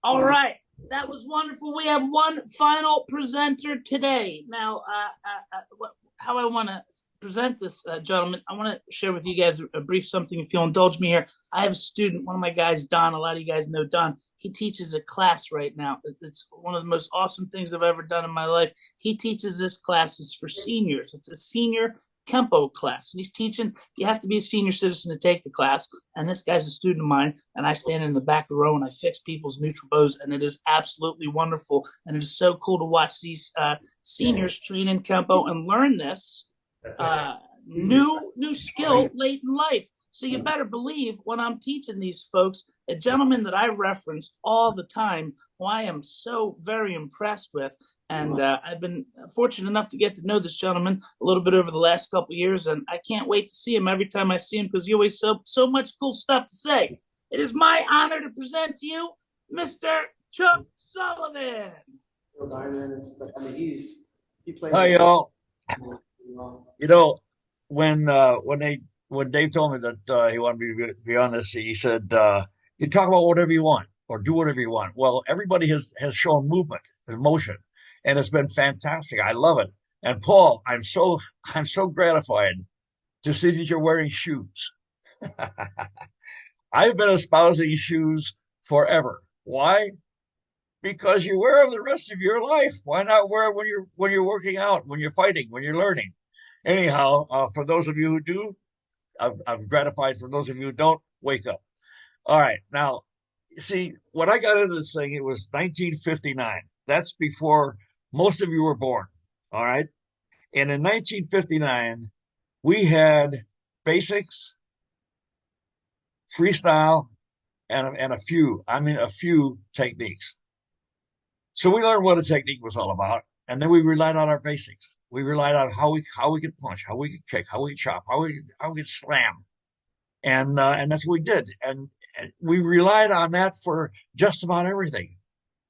all right. That was wonderful. We have one final presenter today. Now, how I want to present this, gentlemen, I want to share with you guys a brief something, if you'll indulge me here. I have a student, one of my guys, Don. A lot of you guys know Don. He teaches a class right now. It's one of the most awesome things I've ever done in my life. He teaches this class. It's for seniors. It's a senior Kempo class. And he's teaching, you have to be a senior citizen to take the class. And this guy's a student of mine. And I stand in the back row and I fix people's neutral bows. And it is absolutely wonderful. And it is so cool to watch these seniors train in Kempo and learn this new skill late in life. So you better believe when I'm teaching these folks, a gentleman that I reference all the time, who I am so very impressed with, and I've been fortunate enough to get to know this gentleman a little bit over the last couple of years, and I can't wait to see him every time I see him because he always so much cool stuff to say. It is my honor to present to you Mr. Chuck Sullivan. He plays. Hi, y'all. You know, when Dave told me that he wanted me to be on this, he said, you talk about whatever you want or do whatever you want. Well, everybody has shown movement and motion, and it's been fantastic. I love it. And Paul, I'm so gratified to see that you're wearing shoes. I've been espousing shoes forever. Why? Because you wear them the rest of your life. Why not wear them when you're working out, when you're fighting, when you're learning? Anyhow, for those of you who do, I'm gratified. For those of you who don't, wake up. All right. Now, see, when I got into this thing, it was 1959. That's before most of you were born. All right. And in 1959, we had basics, freestyle, and a few techniques. So we learned what a technique was all about, and then we relied on our basics. We relied on how we could punch, how we could kick, how we could chop, how we could slam, and that's what we did. And we relied on that for just about everything.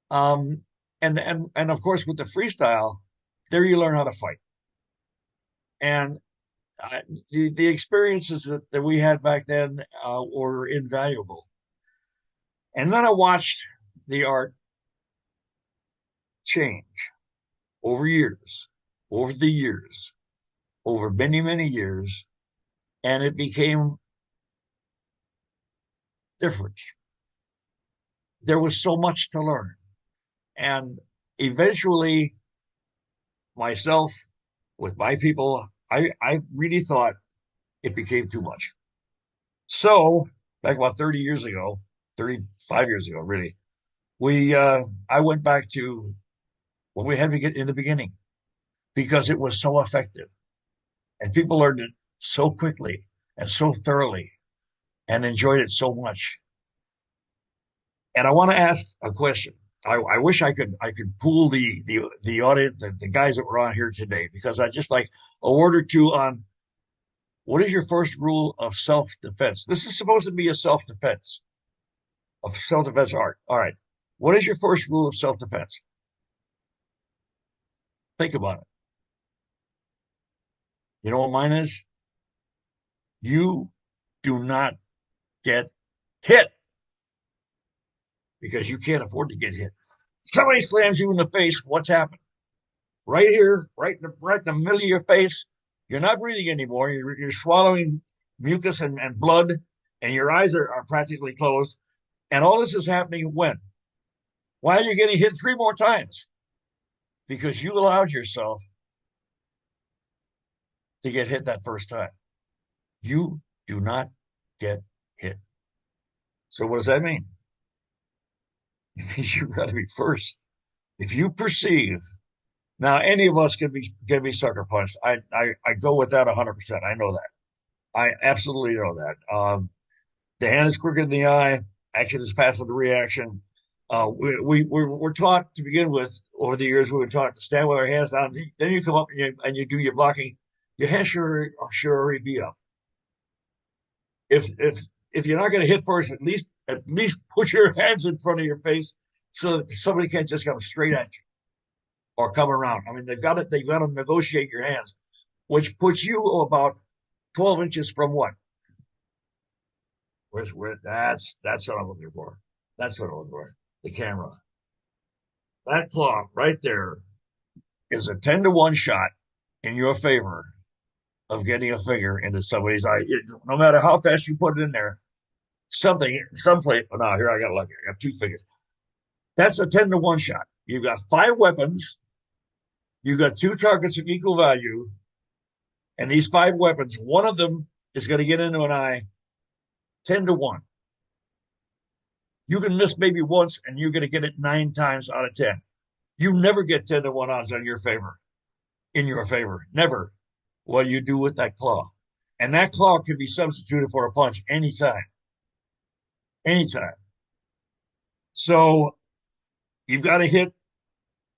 And of course with the freestyle, there you learn how to fight. And the experiences that we had back then were invaluable. And then I watched the art change over the years, over many, many years, and it became different. There was so much to learn. And eventually, myself, with my people, I really thought it became too much. So, back about 35 years ago, really, I went back to what we had to get in the beginning because it was so effective. And people learned it so quickly and so thoroughly and enjoyed it so much. And I want to ask a question. I wish I could pool the audience, the guys that were on here today, because I just like a word or two on what is your first rule of self-defense? This is supposed to be a self-defense art. All right. What is your first rule of self-defense? Think about it. You know what mine is? You do not get hit because you can't afford to get hit. Somebody slams you in the face, what's happened? Right here, right in the middle of your face, you're not breathing anymore. You're swallowing mucus and blood, and your eyes are practically closed. And all this is happening when? Why are you getting hit 3 more times? Because you allowed yourself to get hit that first time. You do not get hit. So what does that mean? It means you got to be first. If you perceive, now any of us can be sucker punched. I go with that 100%. I know that. I absolutely know that. The hand is quicker than the eye. Action is faster than reaction. We're taught to begin with over the years. We were taught to stand with our hands down. Then you come up and you do your blocking. Your hands should already be up. If you're not going to hit first, at least put your hands in front of your face so that somebody can't just come straight at you or come around. I mean, they've got to negotiate your hands, which puts you about 12 inches from what? That's what I'm looking for. That's what I'm looking for. The camera. That clock right there is a 10-to-1 shot in your favor of getting a finger into somebody's eye. No matter how fast you put it in there, someplace. Oh, no, here I got lucky. I got 2 fingers. That's a 10-to-1 shot. You've got 5 weapons. You've got 2 targets of equal value. And these 5 weapons, one of them is going to get into an eye 10-to-1. You can miss maybe once, and you're going to get it 9 times out of 10. You never get 10-to-1 odds in your favor. Never. What you do with that claw. And that claw can be substituted for a punch anytime. So you've got to hit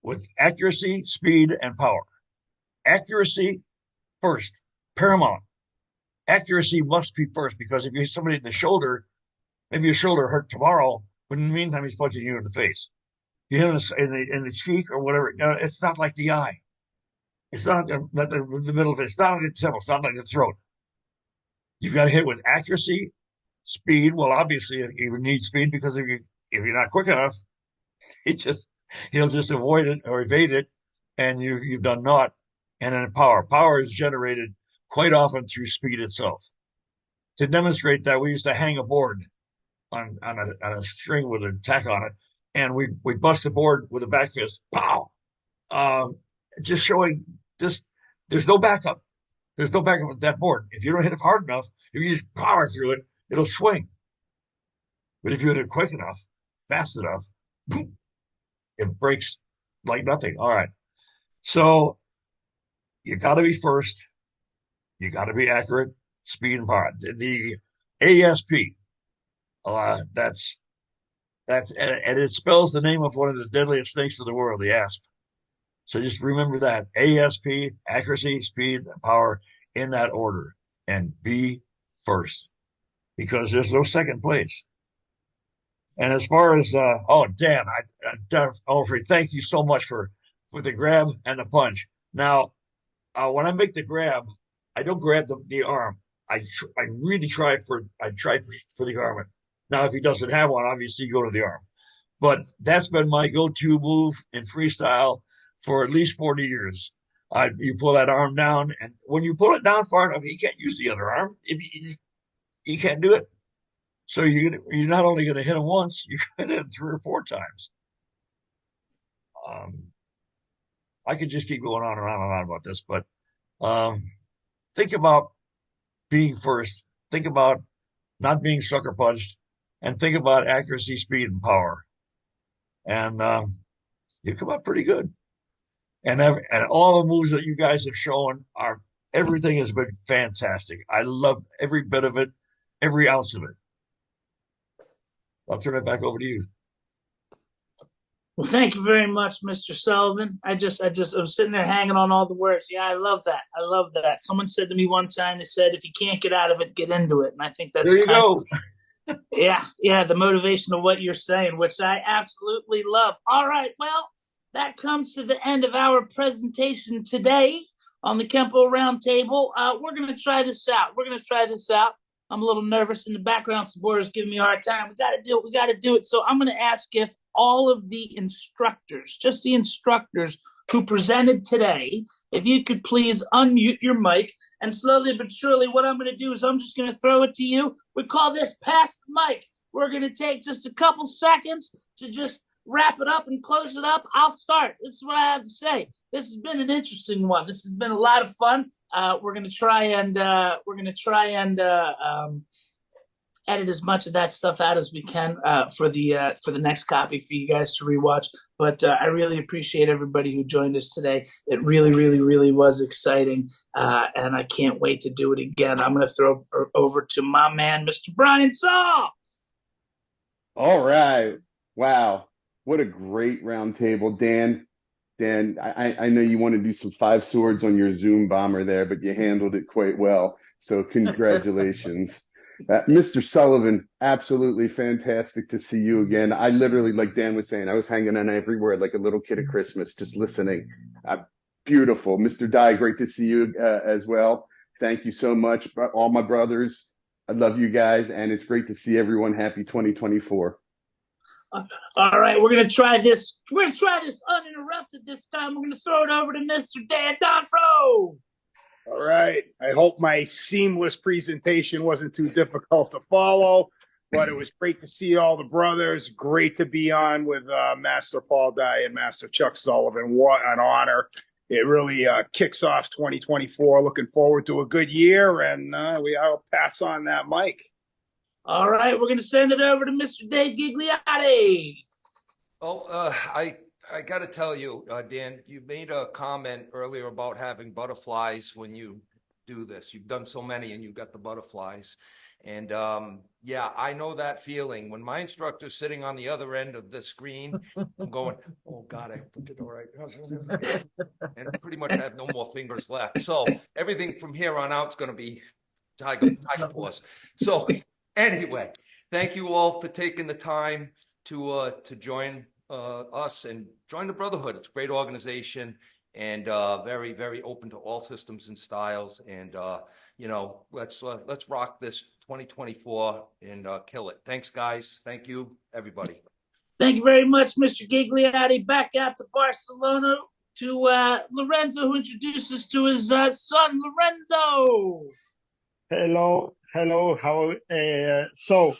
with accuracy, speed, and power. Accuracy first, paramount. Accuracy must be first, because if you hit somebody in the shoulder, maybe your shoulder hurt tomorrow, but in the meantime, he's punching you in the face. You hit him in the cheek or whatever. No, it's not like the eye. It's not the middle of it. It's not like the temple. It's not like the throat. You've got to hit with accuracy, speed. Well, obviously, you need speed, because if you're not quick enough, he'll just avoid it or evade it, and you've done naught. And then power. Power is generated quite often through speed itself. To demonstrate that, we used to hang a board on a string with a tack on it, and we bust the board with a back fist. Pow! Just showing this. There's no backup. There's no backup with that board. If you don't hit it hard enough, if you just power through it, it'll swing. But if you hit it quick enough, fast enough, boom, it breaks like nothing. All right. So you got to be first. You got to be accurate, speed, and power. The ASP, that's and it spells the name of one of the deadliest snakes in the world, the asp. So just remember that. ASP, accuracy, speed, and power, in that order. And be first, because there's no second place. And as far as, Dan, thank you so much for the grab and the punch. Now, when I make the grab, I don't grab the arm. I really try for the arm. Now, if he doesn't have one, obviously you go to the arm. But that's been my go-to move in freestyle for at least 40 years. You pull that arm down, and when you pull it down far enough, you can't use the other arm. You can't do it. So you're not only going to hit him once, you're going to hit him 3 or 4 times. I could just keep going on and on and on about this, but think about being first. Think about not being sucker punched, and think about accuracy, speed, and power. And you come up pretty good. And all the moves that you guys have shown everything has been fantastic. I love every bit of it, every ounce of it. I'll turn it back over to you. Well, thank you very much, Mr. Sullivan. I'm sitting there hanging on all the words. Yeah, I love that. Someone said to me one time, they said, if you can't get out of it, get into it. And I think that's there you go. Yeah, the motivation of what you're saying, which I absolutely love. All right, well, that comes to the end of our presentation today on the Kempo Roundtable. We're going to try this out. I'm a little nervous in the background. Supporters giving me a hard time. We got to do it. So I'm going to ask if all of the instructors, just the instructors who presented today, if you could please unmute your mic, and slowly but surely what I'm going to do is I'm just going to throw it to you. We call this pass the mic. We're going to take just a couple seconds to just wrap it up and close it up. I'll start. This is what I have to say. This has been an interesting one. This has been a lot of fun. We're going to try and edit as much of that stuff out as we can for the next copy for you guys to rewatch. But I really appreciate everybody who joined us today. It really, really, really was exciting, and I can't wait to do it again. I'm going to throw over to my man, Mr. Brian Saw. All right. Wow. What a great round table, Dan. Dan, I know you want to do some 5 swords on your Zoom bomber there, but you handled it quite well. So congratulations. Mr. Sullivan, absolutely fantastic to see you again. I literally, like Dan was saying, I was hanging on every word like a little kid at Christmas, just listening. Beautiful. Mr. Dye, great to see you as well. Thank you so much. All my brothers, I love you guys, and it's great to see everyone. Happy 2024. All right, we're going to try this. We're going to try this uninterrupted this time. We're going to throw it over to Mr. Dan Donfro. All right. I hope my seamless presentation wasn't too difficult to follow, but it was great to see all the brothers. Great to be on with Master Paul Dye and Master Chuck Sullivan. What an honor. It really kicks off 2024. Looking forward to a good year, and I'll pass on that mic. All right, we're going to send it over to Mr. Dave Gigliotti. Oh, I got to tell you, Dan, you made a comment earlier about having butterflies when you do this. You've done so many and you've got the butterflies. And yeah, I know that feeling. When my instructor's sitting on the other end of the screen, I'm going, oh God, I put it all right. And pretty much have no more fingers left. So everything from here on out is going to be tiger paws. So anyway, thank you all for taking the time to join us and join the Brotherhood. It's a great organization and very, very open to all systems and styles. And you know, let's rock this 2024 and kill it. Thanks, guys. Thank you, everybody. Thank you very much, Mr. Gigliotti. Back out to Barcelona to Lorenzo, who introduces to his son, Lorenzo. Hello. How? So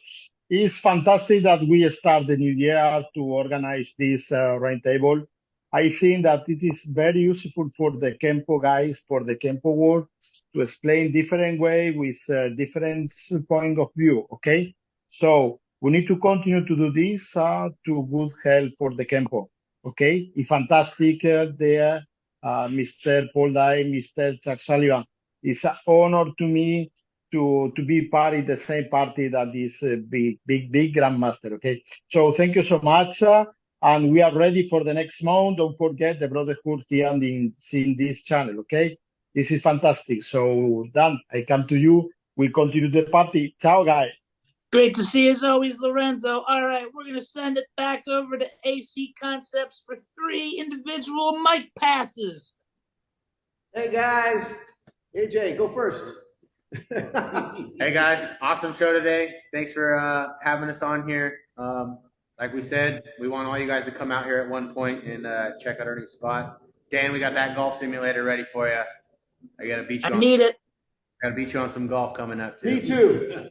it's fantastic that we start the new year to organize this roundtable. I think that it is very useful for the Kempo guys, for the Kempo world, to explain different way with different point of view. Okay, so we need to continue to do this to good help for the Kempo. Okay, it's fantastic there, Mr. Paul Dye, Mr. Chuck Sullivan. It's an honor to me to be part of the same party that is big grandmaster. Okay, so thank you so much, and we are ready for the next month. Don't forget the Brotherhood here in this channel. Okay, this is fantastic. So Dan, I come to you. We continue the party. Ciao, guys. Great to see you as always, Lorenzo. All right, we're going to send it back over to AC Concepts for 3 individual mic passes. Hey guys, AJ, go first. Hey guys, awesome show today. Thanks for having us on here. Like we said, we want all you guys to come out here at one point and check out our new spot. Dan, we got that golf simulator ready for you. I gotta beat you. I need it. Gotta beat you on some golf coming up too. Me too.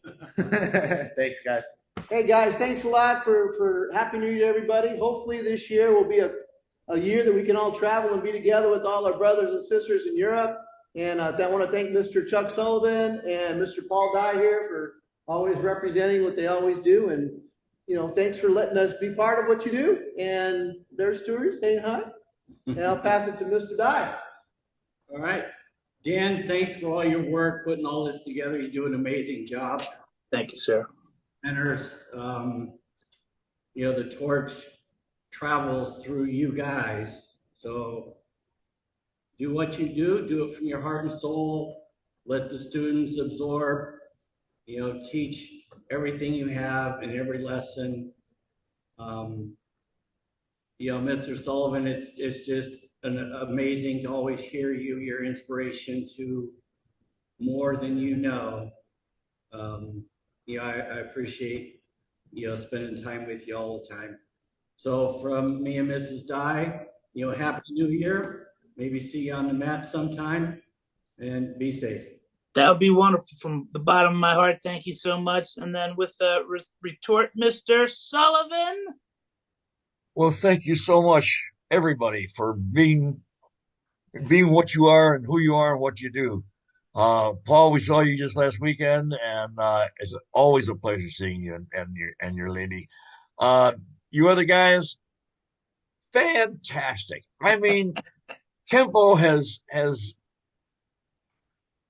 Thanks, guys. Hey guys, thanks a lot for Happy New Year to everybody. Hopefully this year will be a year that we can all travel and be together with all our brothers and sisters in Europe. And I want to thank Mr. Chuck Sullivan and Mr. Paul Dye here for always representing what they always do. And, you know, thanks for letting us be part of what you do. And there's Stuart saying hi. And I'll pass it to Mr. Dye. All right. Dan, thanks for all your work putting all this together. You do an amazing job. Thank you, sir. And you know, the torch travels through you guys. So do what you do it from your heart and soul. Let the students absorb, you know, teach everything you have in every lesson. You know, Mr. Sullivan, it's just amazing to always hear you, your inspiration to more than you know. You know, I appreciate, you know, spending time with you all the time. So from me and Mrs. Dye, you know, Happy New Year. Maybe see you on the mat sometime, and be safe. That would be wonderful from the bottom of my heart. Thank you so much. And then with the retort, Mr. Sullivan. Well, thank you so much, everybody, for being what you are and who you are and what you do. Paul, we saw you just last weekend, and it's always a pleasure seeing you and your lady. You other guys, fantastic. I mean, Kempo has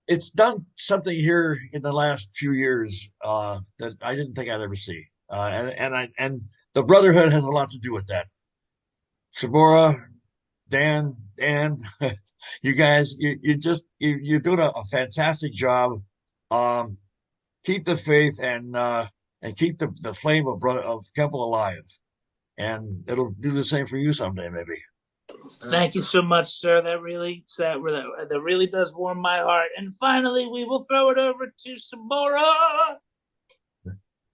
it's done something here in the last few years that I didn't think I'd ever see, and the Brotherhood has a lot to do with that. Sabora, Dan, you guys, you're doing a fantastic job. Keep the faith and keep the flame of Kempo alive, and it'll do the same for you someday, maybe. Thank you so much, sir. That really does warm my heart. And finally, we will throw it over to Sabora.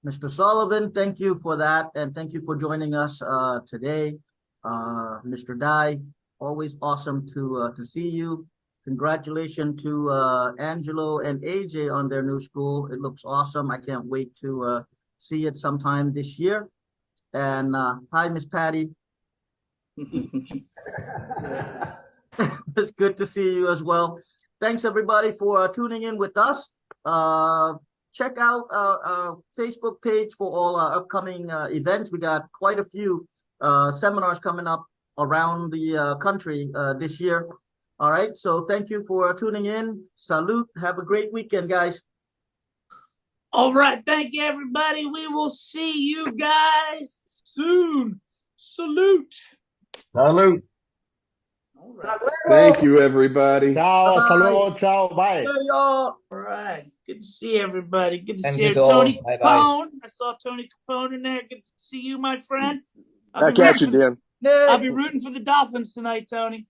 Mr. Sullivan, thank you for that, and thank you for joining us today. Mr. Dye, always awesome to see you. Congratulations to Angelo and AJ on their new school. It looks awesome. I can't wait to see it sometime this year. And hi, Miss Patty. It's good to see you as well. Thanks everybody for tuning in with us. Check out our Facebook page for all our upcoming events. We got quite a few seminars coming up around the country this year. All right, so thank you for tuning in. Salute. Have a great weekend, guys. All right, thank you, everybody. We will see you guys soon. Salute. Salute. All right. Thank you, everybody. Ciao, Bye-bye. saludos, ciao, bye. Hey, y'all. All right. Good to see everybody. Good to Thank see you to Tony all. Bye-bye. Capone. I saw Tony Capone in there. Good to see you, my friend. Back at you, Dan. I'll be rooting for the Dolphins tonight, Tony.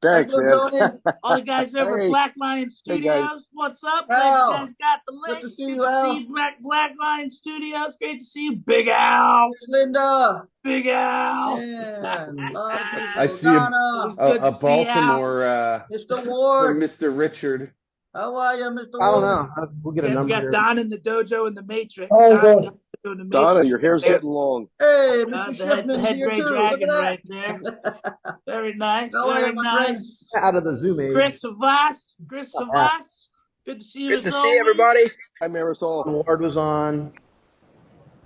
Thanks, man. All the guys over at Hey. Black Lion Studios, guys. what's up? Al. Glad you guys got the link. Good to see Good you, to Al. see you, Black Lion Studios. Great to see you, Big Al. Linda. Big Al. Man, a lot of people. I see Donna. Always good to a see Al. Baltimore Mr. from Ward. Mr. Richard. How are you, Mr. Ward? I don't know. We'll get a We number got here. Don in the dojo in the Matrix. Oh, Don in good. the dojo in the Donna, Matrix. your hair's getting long. Hey, The Mr. head Shipman's here gray too. Look dragon at right that. there. Very nice. How are you, Very my friend? nice. Out of the Zoom age. Chris Havas. Chris Havas. Good to see you. Good to as see always. everybody. Hi, Marisol. Ward was on.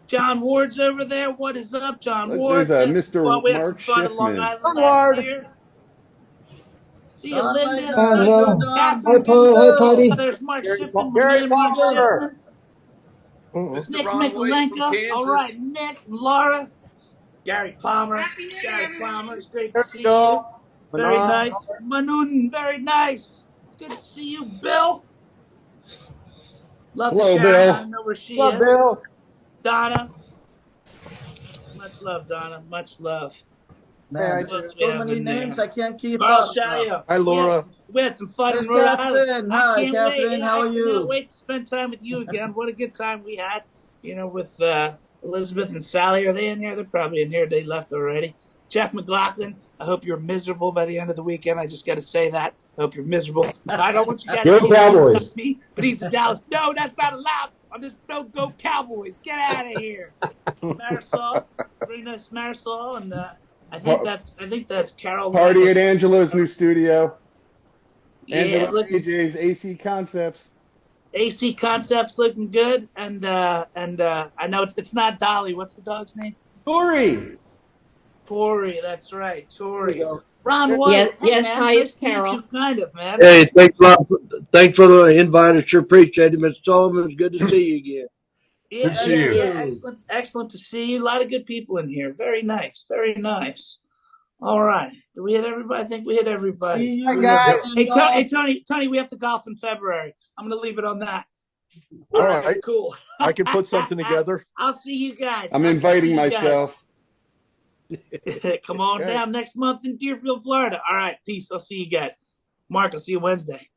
John Ward's over there. What is up, John Look, Ward? there's We had some Mark fun in Long Schiffman. Island John last Ward. year. See you, Don, Linda. hi, See Don. you, How you doing, Don? Catherine. Hi, Paul. Hi, Patty. There's Mark Gary Shipman, Gary Manny Palmer. Shipman. Nick Ron White from Mikalenko. Kansas. All right, Nick, Laura, Gary Palmer. Gary Palmer. It's great to There see you go. you. Very Manon. nice. Manun, very nice. Good to see you, Bill. Love Hello, to Bill. Sharon. I know where she What's up, is. Bill? Donna. Much love, Donna. Much love. Man, Who else there's we so have many in names there? I can't keep Carl up. Shayo. Hi, Laura. We had some fun There's in Rhode Catherine. Island. Hi, I can't Catherine. wait. How are I you? cannot wait to spend time with you again. What a good time we had, with Elizabeth and Sally. Are they in here? They're probably in here. They left already. Jeff McLaughlin, I hope you're miserable by the end of the weekend. I just got to say that. I hope you're miserable. I don't want you guys to see Cowboys. me, but he's a Dallas. No, that's not allowed. I'm just no go Cowboys. Get out of here. Marisol, very nice Marisol, and I think that's Carol. Party at Angelo's new studio. Yeah, Angelo look, AJ's AC Concepts. AC Concepts looking good, and I know it's not Dolly. What's the dog's name? Tori. Tori. That's right, Tori. Ron White. Yes, Hey, yes. man, Hi, nice it's to meet Carol. you, kind of, man. Hey, thanks for the invite. I sure appreciate it, Mr. Sullivan. It's good to see you again. Yeah, Good to see you. Yeah, excellent to see you. A lot of good people in here. Very nice, very nice. All right, did we hit everybody? I think we hit everybody. See you, guys. Hey, Tony, we have to golf in February. I'm going to leave it on that. All right. Cool. I can put something together. I'll see you guys. I'm inviting myself. Come on Okay. down next month in Deerfield, Florida. All right, peace. I'll see you guys. Mark, I'll see you Wednesday.